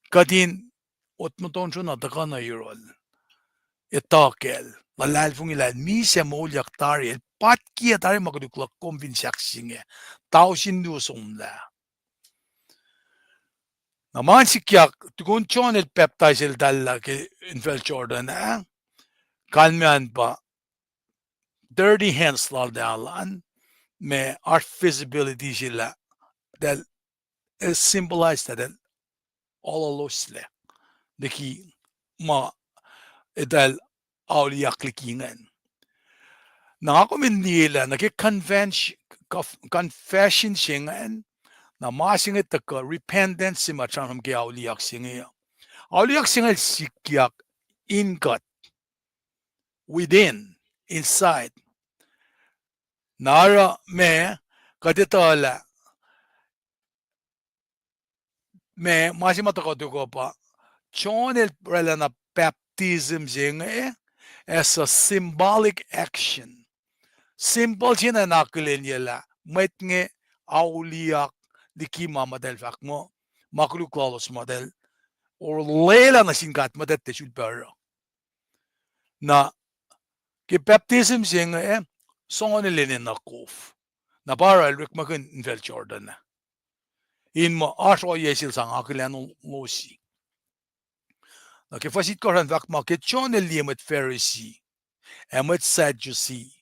Speaker 1: Kadin, otmoton siya na taka na yurol. Itakel. Lalal fong ilan. Misa mo ulyak tari. Pat kia tari makaduklak konvinsyak siya. Tao sindusong la. Naman si kyak, tukun chon el peptides el dalla ke Gainfeld Jordan. Kalmian pa. Dirty hands lal dalan. May art visibility sila. That is symbolized that all alosle. Deki ma edal auliak likingan. Nakakomendila, confession singan, na masingit ka repentance si machanam ki auliak singa. Auliak singa sikyak ingot within, inside. Nara me kaditola me masimatako pa. Chonel prela na baptism singa as a symbolic action. Simple siya na nakulin nila. May nga auliak di mamadel fak mo. Makuluklalos model. Or lela na singkat model te sulpera. Na ki baptism siya nga songo nilinin na kuf. Na para elrik makin Gainfeld Jordan na. In mo aso yesil sang akilan mo si. Na ki fasit koran fak mo ki chon elimet Pharisee. Emet Sadducee.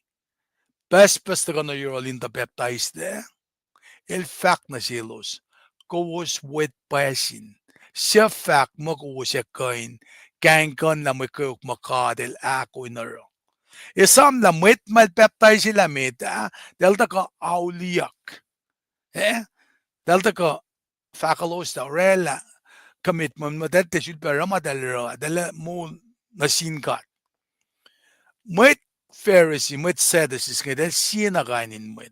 Speaker 1: Pespas na kano yurolin ta baptized el fact na silos. Kawos wet pasin. Siya fact mo kawos siya kain. Kangkan na may kayok makadel ako inaro. Isam na met mal baptize sila met. Delta ka auliak. Delta ka fakalos da rela. Commitment mo dati sulpera madalera. Dala mo nasinkat. Met Pharisee, met Sadducees, they'll sinakainin mo.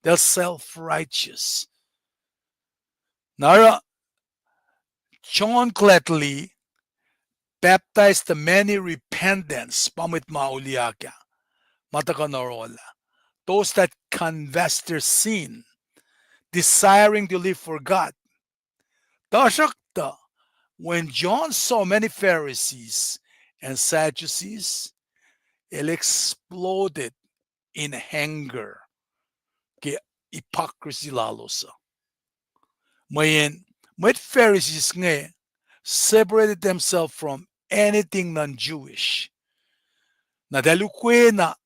Speaker 1: They're self-righteous. Nara, John Cletley baptized the many repentance, pamit mauliaka, matakanarola. Those that confess their sin, desiring to live for God. Tashakta, when John saw many Pharisees and Sadducees, it exploded in anger. Kay hypocrisy lalo sa. Mayan, may Pharisees nga separated themselves from anything non-Jewish. Nadalukwe na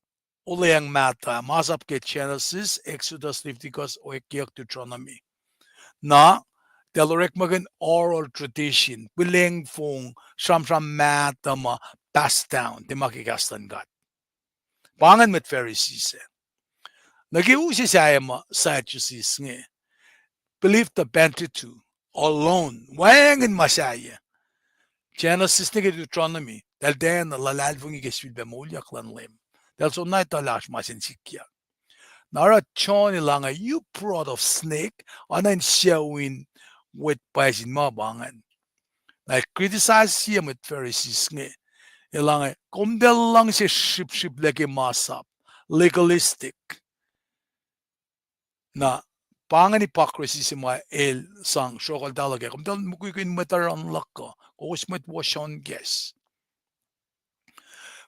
Speaker 1: uli ang mata, masap kay Genesis, Exodus, Leviticus, o Deuteronomy. Na, dalurek magan oral tradition, biling fong sham mata ma passed down, di makikastan gat. Pangan met Pharisees Nagiusi saya ma Sadducees nga. Believe the Pentateuch alone. Wangin masaya. Genesis ni Deuteronomy. Dal den lalalvung igesvil bemolya klanlem. Dal so na italash masin sikya. Nara chon ilanga you prod of snake anan shawin with paisin mabangan. Na criticize siya with Pharisees nga. Ilanga kumdel lang siya ship lagi masap. Legalistic. Na pangan hypocrisy si mga el sang shokal talaga. Kung dahil mukuyin mataran laka, kung met wasyon guess.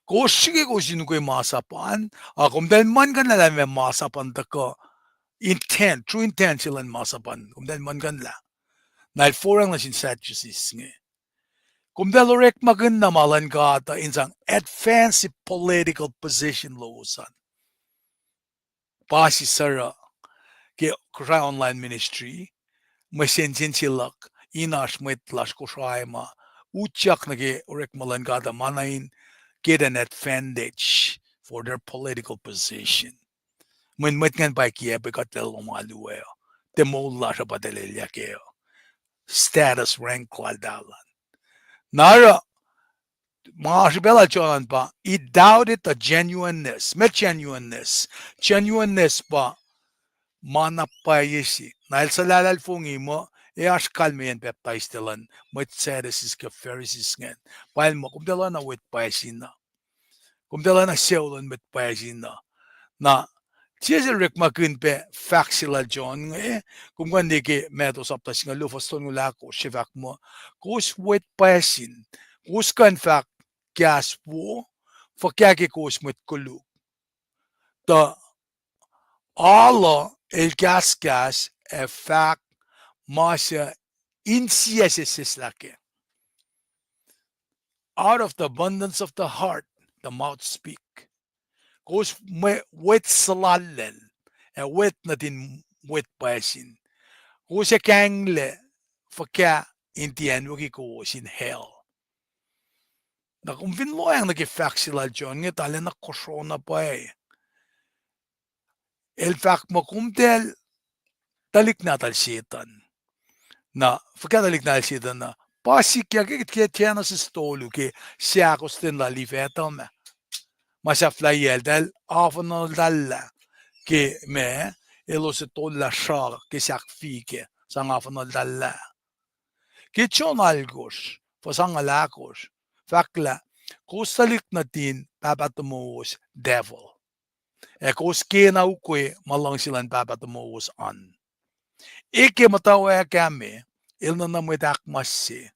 Speaker 1: Kung sige kung sino ko yung masapan, kung dahil man ka na lang may masapan taka, intent, true intent sila masapan. Kung dahil man ka na, dahil forang na sin Sadducees nga. Kung dahil orek maganda malan ka ata in sang advanced political position loosan. Pasi sara, ke kura online ministry, masensin silak, inash met lash kushaima, uchak nage orek malangada manain, get an advantage for their political position. When metngan pa kiya bekat lelo malueo, temola sa patelelya keo, status rank kwaldalan. Nara, mga sibela chonan pa, it doubted the genuineness, met genuineness pa, manapayisi. Dahil sa lalalfungi mo, iaskal mo yan baptizelan, may Sadducees ka Pharisees nga. Pahal mo, kumdala na wit payasin na. Kumdala na siyawlan wit payasin na. Na, siya rik makunpe, fact sila John nga kung hindi ki meto saptas nga lufaston ng lako, sivak mo, kus wit payasin, kus kan fact, kias po, fakyaki kus wit kulug. Ta, Allah el gas e fact masya insieseslake. Out of the abundance of the heart, the mouth speak. Kos wet salalen e wet natin wet pasin. Kos e kangle fakya intien wagi ko sin hell. Na kung vinloyang nag-fact sila John, nga tala na korona pa El fact mo kumtel talik na tal setan. Na, fakadalik na setan na, pasik ya kaya tjena sa stolu ke siakos den la livetam. Masya flyel del afanol dalla ke me elo se tolla shar ke siak fike sang afanol dalla. Ke chon algos, fasang alakos, fakla, kustalik natin papatumos devil. Kos kena ukwe malang silan papatumos an. Ike matawa kami, ilna na medak masi,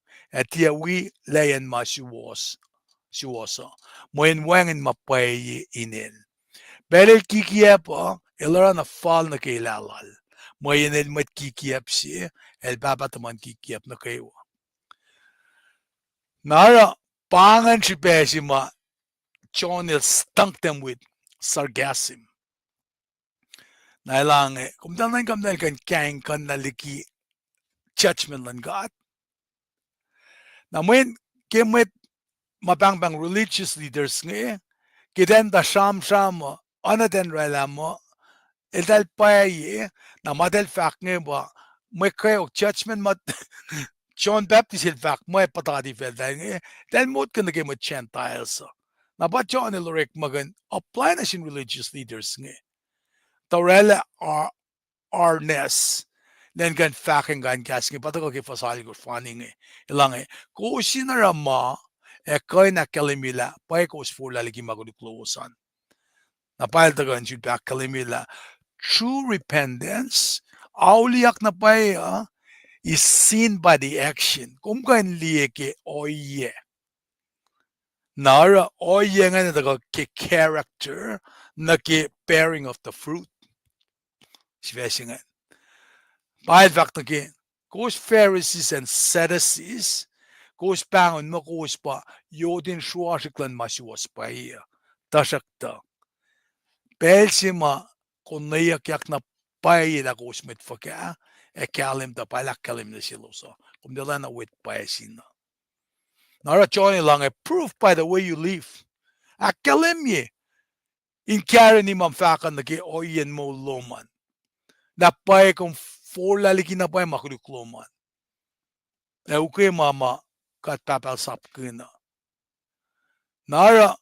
Speaker 1: tia wi layan siwosa, moyen wangin mapayi inil. Pero kikiep ilara na fal na kailalal, moyen el mat kikiep si, el babataman kikiep na kayo. Nara, pangan si Pesima, John il stunk them with sarcasm. Nailang kung dalan kam dahil kan naliki judgment lang God. Namun, kimet mabang religious leaders nga kiden da sham anaden rela mo, dahil paye, na madel fact nga ba, may kayo judgment mat, John Baptist il fact, may patati fel dahil mo't ka naging mo Gentiles. Na ba John ilorek magan, apply na sin religious leaders nga. Taurela arnes then gan faking gan kasking patako ke fasali ko fanning ilang ko sinarama koy na kalimila pay ko for laligi magudiklosan na pal tagan should back kalimila true repentance auliak na pay is seen by the action kung kan lieke oye Nara oyengan the character na ki bearing of the fruit. Svesingen. By fact na goes Pharisees and Sadducees goes bangon mo goes pa yodin shuashiklan masuwas pa iya. Tashakta. Belsima kun naiyak yak na paila goes mit faka e kalim da pala kalim na siloso. Kum de lana wit paesina. Nara Johnny lang a proof by the way you live. A kalim ye. In karen ni mamfakan na ki oyen mo loman. Na pae kung for laliki na pae makulukloman. E uke mama kat papal sapkina. Nara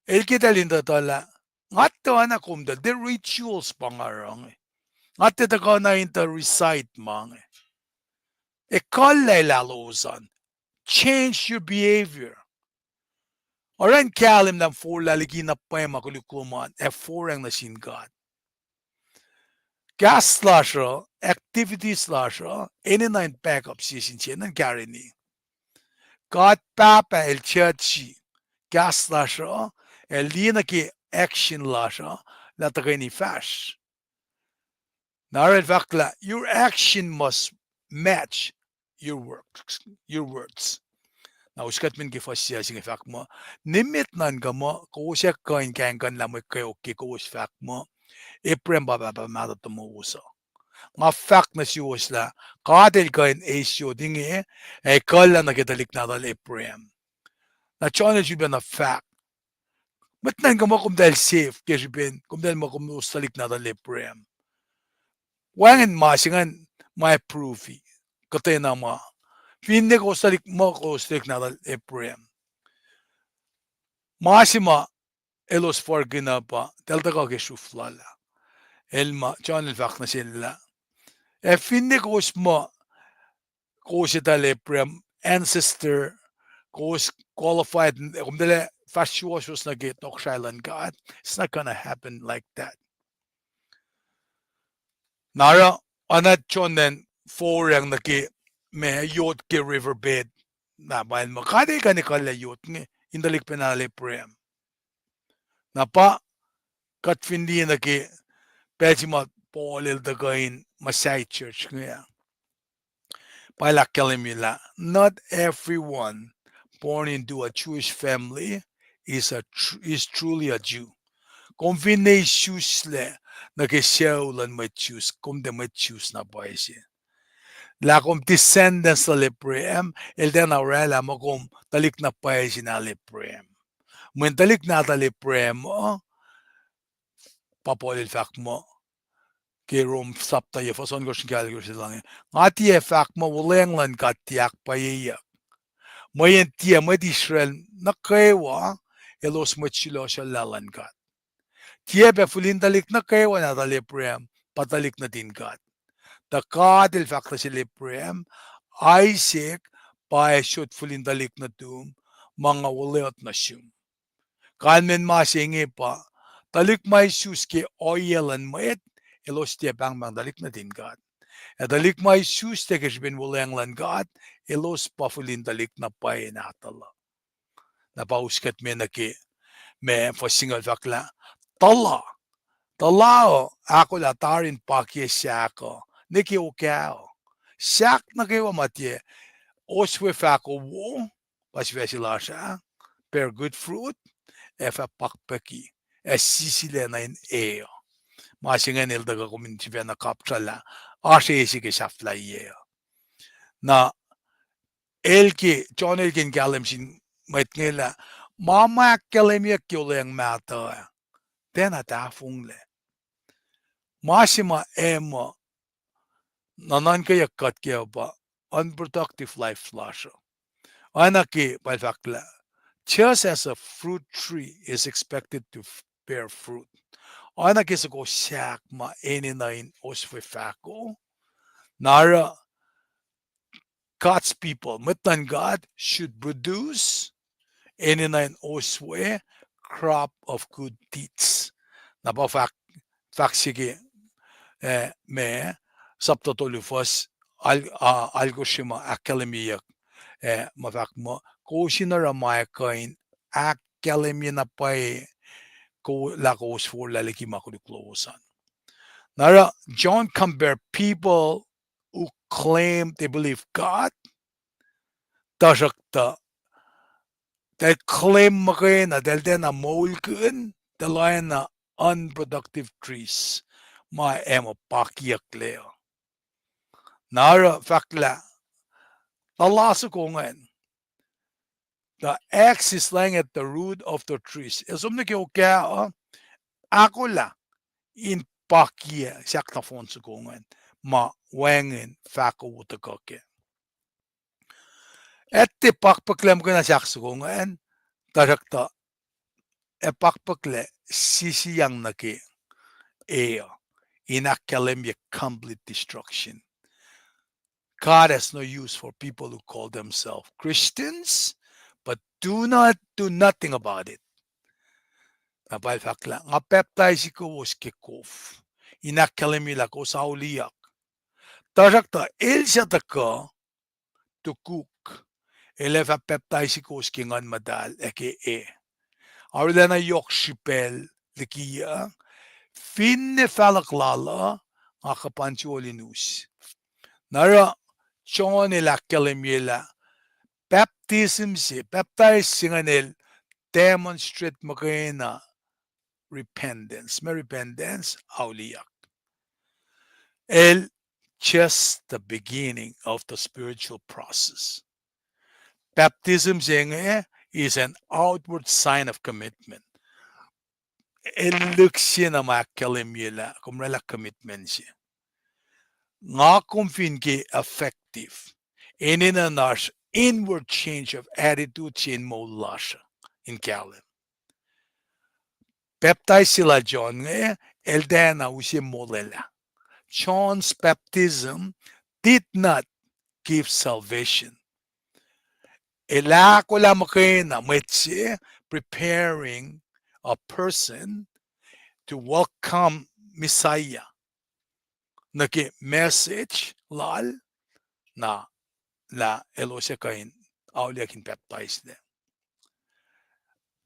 Speaker 1: elkitalinda tala. Ngato ana kumda the rituals pangarang. Ngato ta ka na inta recite mang. E kallay lalozan. Change your behavior. Oran kalim na for laliki na pae makulukloman. E forang na sin God. Gas slasher, activity slasher, any nine backup season chen and carry ni. God papa el church gas slasher, el lina ki action lasher, la tagay fash. Naral vakla, your action must match your works, your words. Na uskat min ki fasya sing fak mo, nimit nan ka mo, ko siya kain kan lamoy kayo ki ko fak mo, Eprem baba mada mo uso. Nga fact na si usla, kadel kain esyo dingi, e kala na kitalik na dal Eprem. Na challenge yun na fact. Ba't nang mo kum dahil safe, kasi bin, kum dahil mo kum ustalik na dal Eprem. Wangin masingan, may proofy. Katay na ma. Hindi ko ustalik mo ko ustalik na dal Eprem. Masima, elos for ginapa, delta ka kesuflala. Elma, channel fact na sila. E finne kos mo, kos itale prem ancestor, kos qualified, kumdele fascios na get nok shailan God. It's not gonna happen like that. Nara, anat chonen forang na ki me yot ki riverbed. Na bail mo, kade ka ni kala yot nge, indalik penale prem. Na pa, kat findi na ki, pechima polil da kain Masai church nga. Palakalimila, not everyone born into a Jewish family is truly a Jew. Convine Jews-le nag-isaulan may Jews, kung de may Jews na ba siya. La kung descendants na lepreem, el den aurela mo kung talik na pa siya na lepreem. Mun talik na ta lepreem mo, papolil fak mo, ke rom sapta ye fason go shingal go shilang. Ngati e fak mo wulenglan katiak pa ye. Mayan tia mad Israel na kaywa elos machilo siya lalan kat. Tia be fulindalik na kaywa na taliprem patalik na din kat. Takadil fak na si liprem Isaac pa shoot fulindalik na tum mga wuliot na siyum. Kalmen masingi pa talik may suske oyelan mayet elos tia bang dalik na din kat. Dalik may suste kasbin wulenglan kat elos pa fulindalik na pay natala. Napauskat me na ki me fasingal vakla tala talao ako la tarin pakye sako niki okao sak na kayo matye oswe fako wo pasvesilasha bear good fruit efa pakpeki sisile na in eo masingan el daga community na kapsala ashe esi ke safla ye na elki John Elkin galem sin mait ngela mama kalemia kyoleng mata tena ta fungle masima emo nanan kaya kat kaya ba unproductive life flasher anaki palfakla just as a fruit tree is expected to bear fruit anaki sa ko siyak ma eninain oswe fako nara God's people mitan God should produce eninain oswe crop of good deeds napafak faksige me saptatolufos algo shima akademiya mafak mo kusina ramaya kain akkalemina pai ko la kos for la leki makuluklosan. Now, John compared people who claim they believe God, tajakta, they claim makena, del den a molken, the lion na unproductive trees, ma emo pakiak leo. Nara fakla, the lasa kongen, the axe is lying at the root of the trees. Esomne ke okea, akola, in pakia, sakta fonsu kongen, ma wengen fako wutakake. Ette pakpaklem ko na saksukungan, tarakta e pakpakle sisiyang naki eo inakalem ye complete destruction. God has no use for people who call themselves Christians, but do not do nothing about it. Napal fakla, nga peptai si ko was kikof. Inakalem ila ko sa uliyak. Tarakta il siya taka to cook. Elefa peptai si ko skingan madal eke e. Arlena Yorkshipel likia finne falaklala akapanchuolinus. Nara chon elakkalemiela baptism si baptize singanel demonstrate makena repentance. Me repentance auliak. El just the beginning of the spiritual process. Baptism singe is an outward sign of commitment. El looks na makkalimila kumrela commitment siya. Nga kumfin ki effective. In a nash inward change of attitude in mo lasha in kalim. Baptize sila John nga el dana usi molela. John's baptism did not give salvation. Ela ko lamakena metsi preparing a person to welcome Messiah. Naki message lal na la elose kain auliakin baptize de.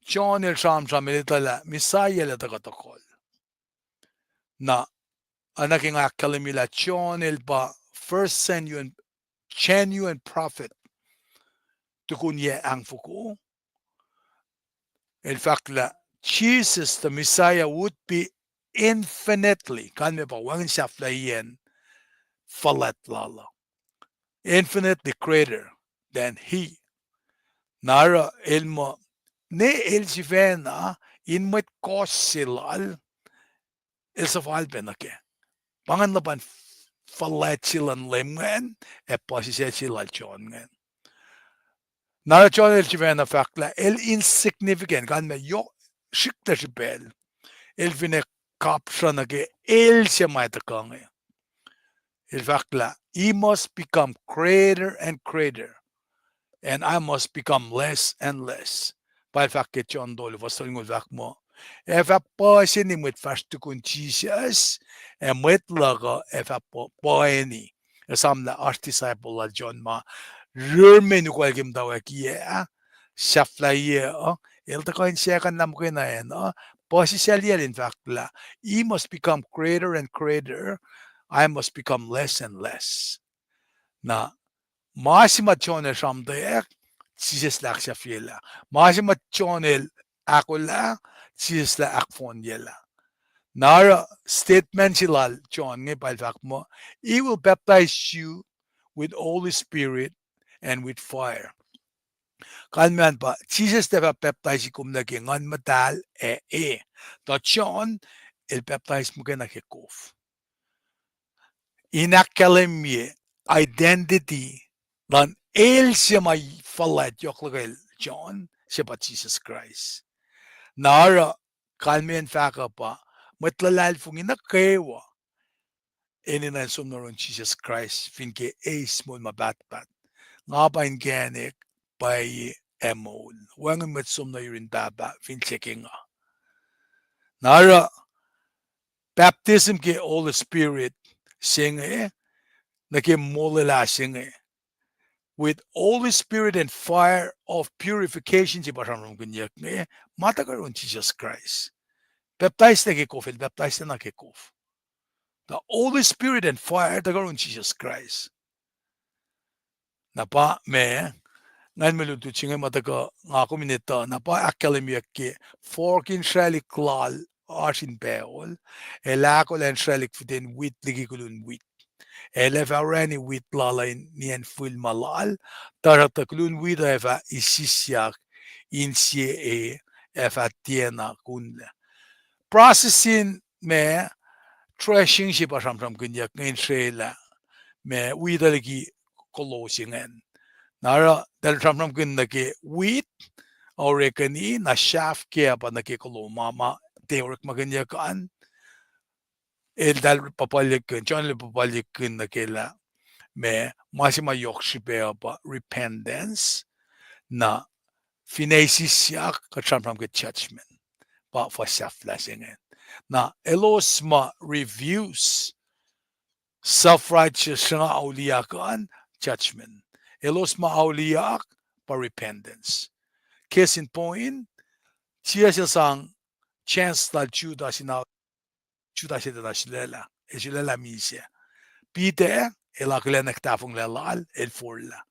Speaker 1: John el sham la Messiah la takatokol. Na anaking akalimila John el ba first genuine prophet tukunye ang fuku. In fact, Jesus, the Messiah, would be infinitely, kan me ba wangin siya flayen, falat lala. Infinitely greater than he. Nara ilmo, ne il sivena, in met kosilal, il sa falbenake. Pangan laban falat silan lemgen, e pasisya silal chon ngen. Nara chon il sivena fakla, il insignificant, kan me yo, shikta sibel. Il vine kapshanake, il siya maitakange. Il fakla, he must become greater and greater. And I must become less and less. By fact, John Dole was telling with mo. If a person in with fast to Jesus, and with laga, if a poeni, some the arch disciple of John Ma, Rumen ko him daw kia, Shaflaye, Iltacoin second Namquina, Posisial in fact, he must become greater and greater. I must become less and less. Na Massima chonel samdayak, Jesus lak siya fiela. Massima chonel akola, Jesus la akfon yela. Nara statement silal John nge palfak mo, he will baptize you with Holy Spirit and with fire. Kalman pa, Jesus te baptize kum lagi ngan matal e. To John, el baptize mo kena kikof. Inakalemye identity dan el siya may falat yoklagel John siya pa Jesus Christ. Nara kalmen faka pa matlalal fung inakewa ininan sumnoron Jesus Christ finke ace mo mabatbat. Nga pa inganik by emol. Wangan met sumno yurin baba fin checking nga. Nara baptism ke Holy Spirit singe nake molila singe. with Holy Spirit and fire of purification si Bashamram Gunyak ne matagaron Jesus Christ. Baptized na kikof, baptized na kikof. The Holy Spirit and fire tagaron Jesus Christ. Napa me ngayon meluto chinga mataga ngako minita napa academia ke forkin shalik klal arsin beol elako len shalik futen wit ligikulun wit elef arani wit lalain nien full malal tarataklun wit eva isisyak insie eva tiena kunle processing me threshing si pasamsam kunyak ngayon shela me widaligi kolosingen nara dal samsam kunnake wheat orekani na shaft ke apa nake koloma teorik maganya kan el dal papalik kun John le papalik kun nakela me masima yokshipe apa repentance na finesis yak ka samsam ke judgment pa for self-blessing na elosma reviews self-righteous nga auliakan judgment elosma auliak pa repentance case in point siya sang chance la Judas na silela e silela misia Peter ela kule naktafong lalal el forla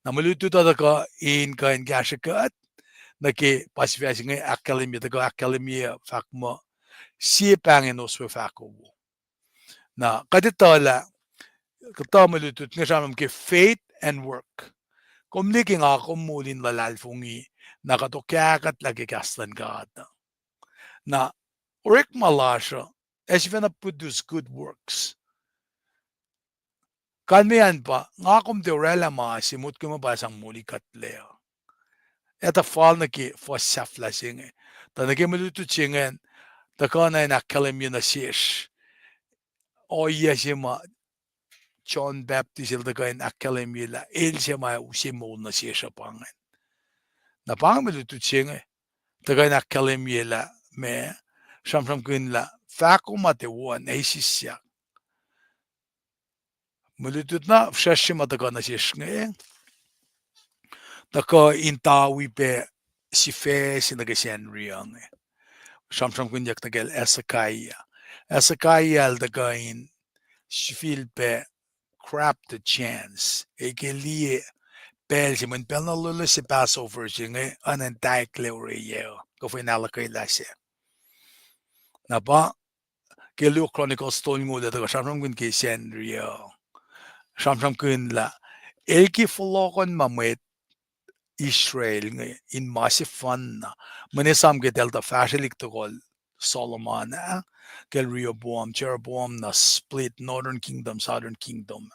Speaker 1: na maluto ka in gashakat na ke pasifasi ng academia fakmo siya pangin oswe fako na kaditala katamaluto nga samam ke faith and work kumliking ako mulin lalalfungi nakatokyakat lagi kastan ka na Rick Malasha is gonna produce good works. Kanmiyan pa, nga kum teorela simut ko mabasang muli katleo. Eta fall na ki for self-lasing Ta nagi maluto chingen, ta ka na inakalim yun na siyesh. O iya siya ma, John Baptist il ta ka inakalim yun la, il siya ma usimol na siya siya pangan. Na pangan maluto chingen, ta ka inakalim yun la, me, samsam kun la, fako matewan ay sisyak. Malutut na wszeszy mataga na ciesznie. Taka intawi pe si fe si nagasian riyang. Samsam kunyak nagel esakaya. Esakaya al dagain si fil pe crap the chance. Ekeli pel si mun pel na lulu si Passover si nga anantay kleore yeo. Kufay nalakay lasi. Napa kelu Chronicles tol mo dataga samsam kun kisian riyang. Samsam kun la elki folokon mamet Israel in massive fun na manisam ke delta fashilik to call Solomon kel Rehoboam Jeroboam na split northern kingdom southern kingdom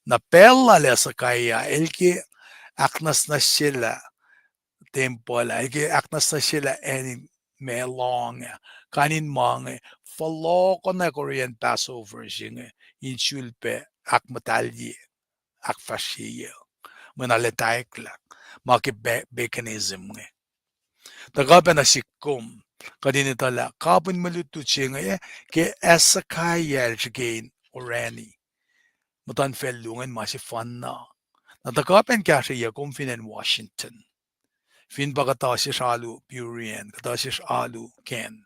Speaker 1: na pella le sakaya elki aknas na sila temple elki aknas na sila any me long kanin mang folokon na Korean Passover sing in chulpe akmatalye akfashiye manaletaikla maki becanism nge tagapa na sikum kadini tala kapun malutu chinga ke esakaya gain orani mutan fellungen masi fun na tagapen kasha yakum fin in Washington fin bagatasis alu Purian katasis alu ken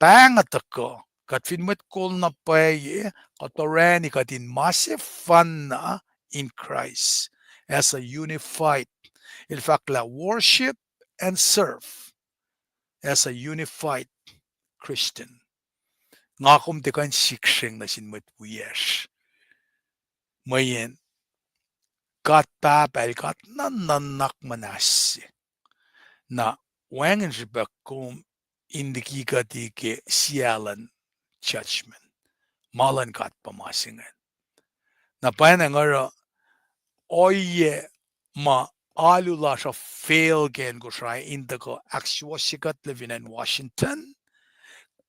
Speaker 1: pangatako kat fin met kol na paye katorani katin masi fun na in Christ as a unified in fact la worship and serve as a unified Christian ngakum te kan siksing na sinmet wiyesh mayen kat papel kat nananak manasi na wangen jibakum indiki kati ke sialan judgment malan kat pamasingan na payan ngara oye ma alula sa fail gen ko siya indako akswasikat living in Washington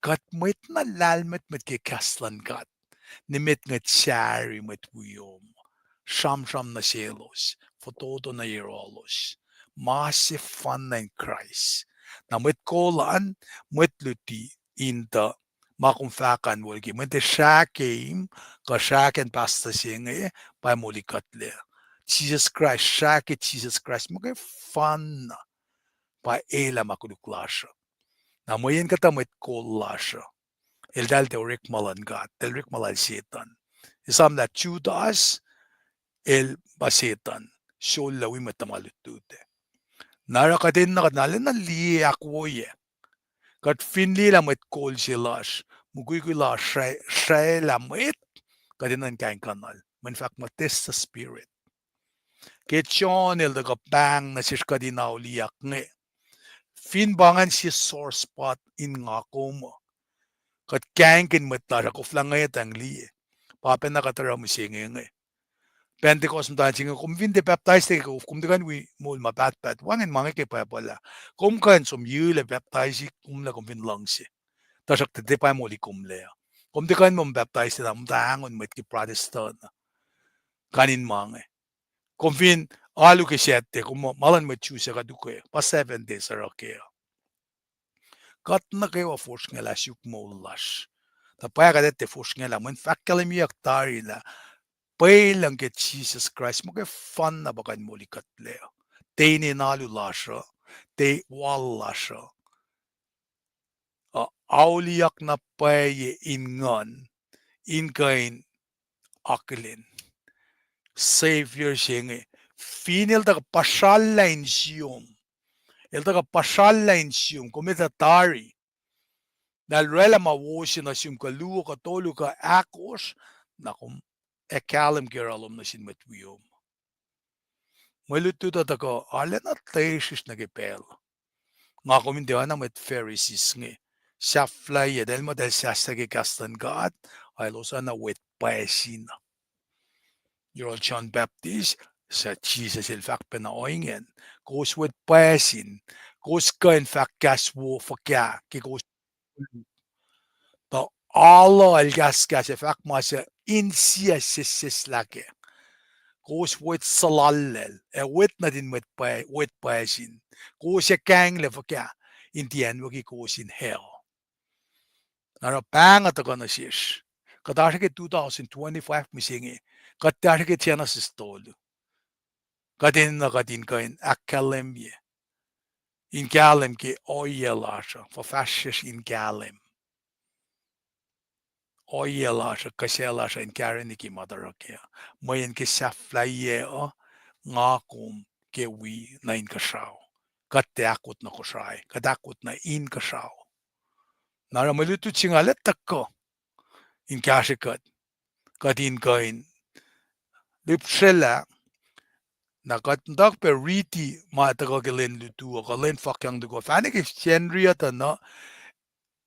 Speaker 1: kat met na lalmet met ke kaslan kat nimit nga tsari met wiyom sham na selos fototo na yerolos massive fun na in Christ na met kolan met luti inta makumfakan wolgi met shakim ka shaken pasta singe pa muli katle Jesus Christ, shake Jesus Christ, mga fun pa ela makuluklasha. Na moyen kata met kollasha. El dal te rik malan gat, del rik malal setan. Isam na Judas, el basetan. Shol lawi matamalutute. Nara ka din nakanalan na liyak woye. Kat finli la met kol silash. Muguy la shay la met. Kadinan kain kanal. In fact, matest sa spirit. Ketyon el daga bang na siya kadinaw liyak nge. Fin bangan si sore spot in nga mo. Kat kain kin matara ko flang ngayat ang liye. Papen na katara mo siya nge. Pentecost mo tayo singa, kung hindi baptized ko, kung di kan we mo mapat-pat, wangin mga kay pa pala. Kung kan som yule baptized kung la kung lang si. Tasak tete pa mo li kumle. Kung di kan mo baptized na mo tahangon mo ki Protestant. Kanin mga. Kung fin alu ke siyete, kung malan mo choose ka duke, pa 7 days ara kaya. Kat na kayo force nga las yuk mo las. Tapaya ka dete force nga la, mo in fact kalimiyak tari la, Pailang ke Jesus Christ, mo ke fun na bakan muli katleo. Te ni nalu lasha, te wal lasha. Auliak na paye ingan, inkain aklin. Savior singe, finil da pasal lain siyum. El da pasal lain siyum, kumita tari. Dal rela mawosi na siyum kaluwa katolu ka akos, na kum ekalim giralom na sin matwiyom. Malututa tako, ale na tesis na gipel. Nga kumindiwa na met Pharisees nge. Siya fly dahil mo dahil siya sa gikastan God, ay losa na wet paesin. You're John Baptist, sa Jesus il fact pinaoingen. Kos wet paesin. Kos ka in fact kaswo fakya. Kikos ta alla al gas i fact masa insia sis lake. Kos wet salallel. Wet na din wet paesin. Kos ya kang le fakya. Indian wagi kos in hell. Nara bang at ako na siya. Kadari ke 2025 misingi. Kadari ke tiyan na sistolo. Kadin na kadin ka in akalemye. In galem ke oyelasha. Fafashish in galem. Oyelasha kasyelasha in kariniki madarakya. Mayan ke saflaye o ngakum ke wi na in kasaw. Kadakot na kusay. Kadakot na in kasaw. Nara malutu tsingalet takko. In kashikat. Kadin kain lipsela nakatundak pe riti matagagalen lutu akalen fakyang dugo fanik chenria ta na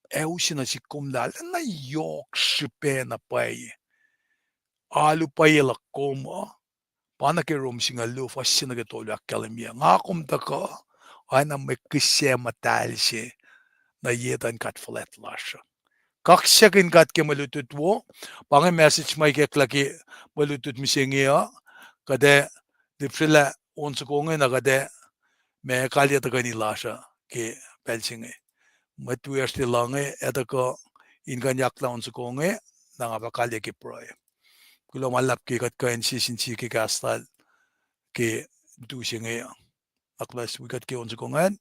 Speaker 1: eusina si kumdal na yok shipe na pay alu pay la koma pana ke rom singa lu fasina ke tolu akalemia ngakum taka ana me kisse matalse na yetan kat flat lasha kaksakin kat ke malutut wo pange message mai ke klaki malutut misengia kade dipsila once konge na kade me kalya ta kani lasha ke pelsinge matu erste lange etako ingan yakla once konge na nga kalya ke proye kulo malap ke kat kain sisin si ke kastal ke dusinge aklas wikat ke once kongen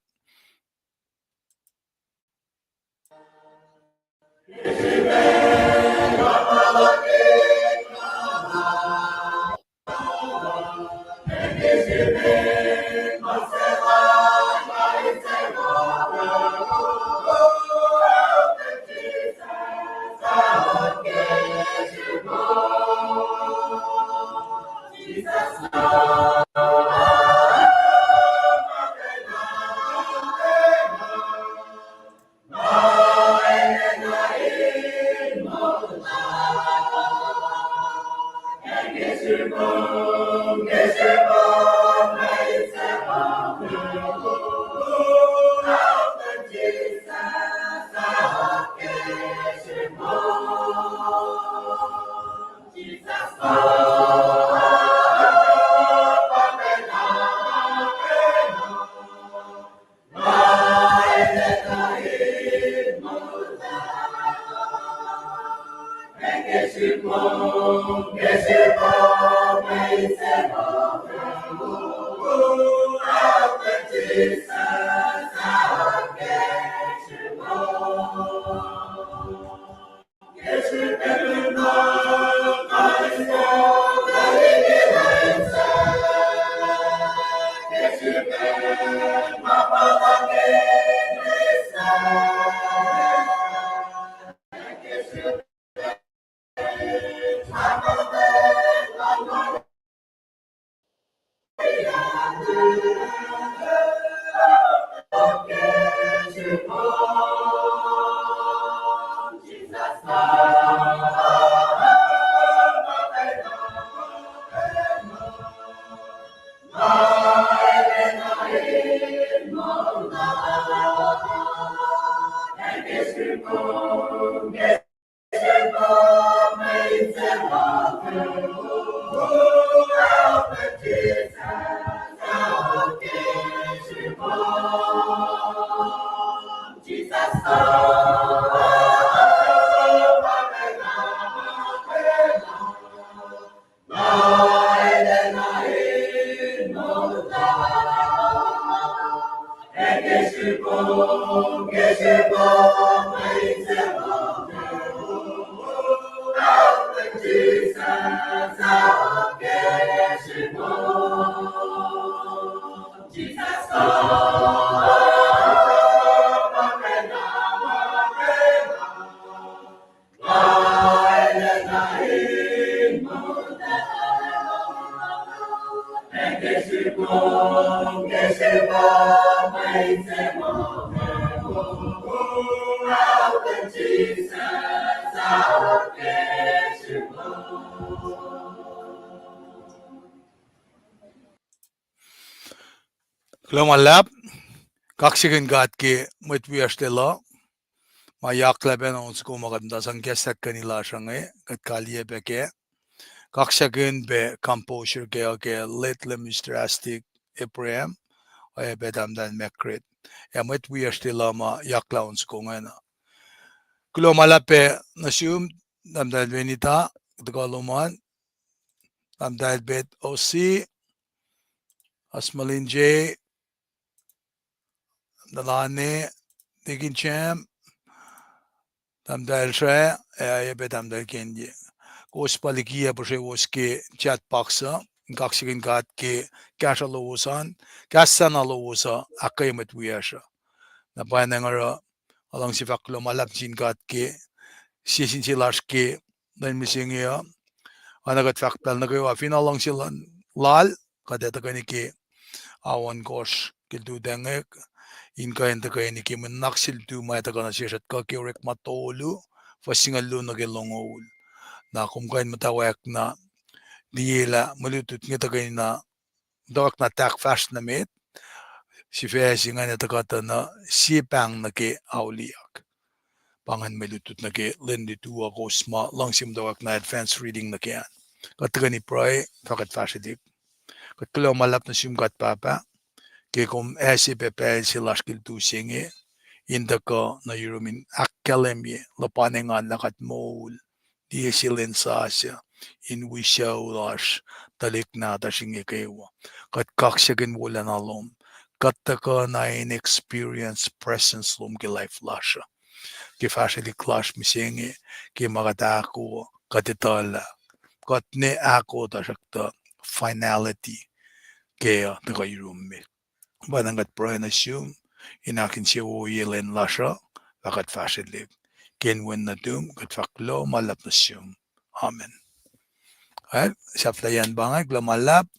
Speaker 1: Klomalap, kaksigin gatki mutviastela, ma yaklaben ons kumakanda sang gesak kanila shange, kat kalye beke, kaksigin be composure ke little mistrastic Ephraim, ay bedamdan mekrit. Ya mutviastela ma yakla ons kungena. Klomalape nasum, damdal venita, dagaluman, damdal bet OC, Asmalinje, Dalane, Digging Champ, Damdal Shre, Ayebe Damdal Kenji. Gospalikia Bushewoski chat boxa, Gaxigan got ke Gashalowusan, Gasanalowusa, Akayamet Wiasha. Nabanangara along Sivaklo Malapjin got ke, Sisin Silashke, then missing here. Anagat Fakpal Nagawa Fina along Silan Lal, Kadetaganiki, Awan Gosh, Kildu Dangek. Inka enta kaya ni kim naksil tu may taka na siya ka kiorek matolu fasingalu na gelongol na kumkain matawak na diyela malutut nga tagay na dawak na tak fast na met si fesi nga na taka na sipang na ke auliak pangan malutut na ke lendi tuwa kosma langsim dawak na advanced reading na kyan kataga ni pray fakat fasidik katulaw malap na simkat papa que com esse papel se lasquil tu singe indaka na yurumin akkalemye lapanengan lakat mol di silensasya in wishaw lash talik na tashinge kewa kat kaksyagan wala na lom kataka na in experience presence lom ke life lasha ke fashili clash misinge ke magatako katitala kat ne ako tashakta finality kaya taga yurumi Badangat Brian assume inakin siya yelen lasha lakat fashilib. Ken wen na dum kat faklo malap na siyum. Amen. Ay, sa flayan bangay, glamalap,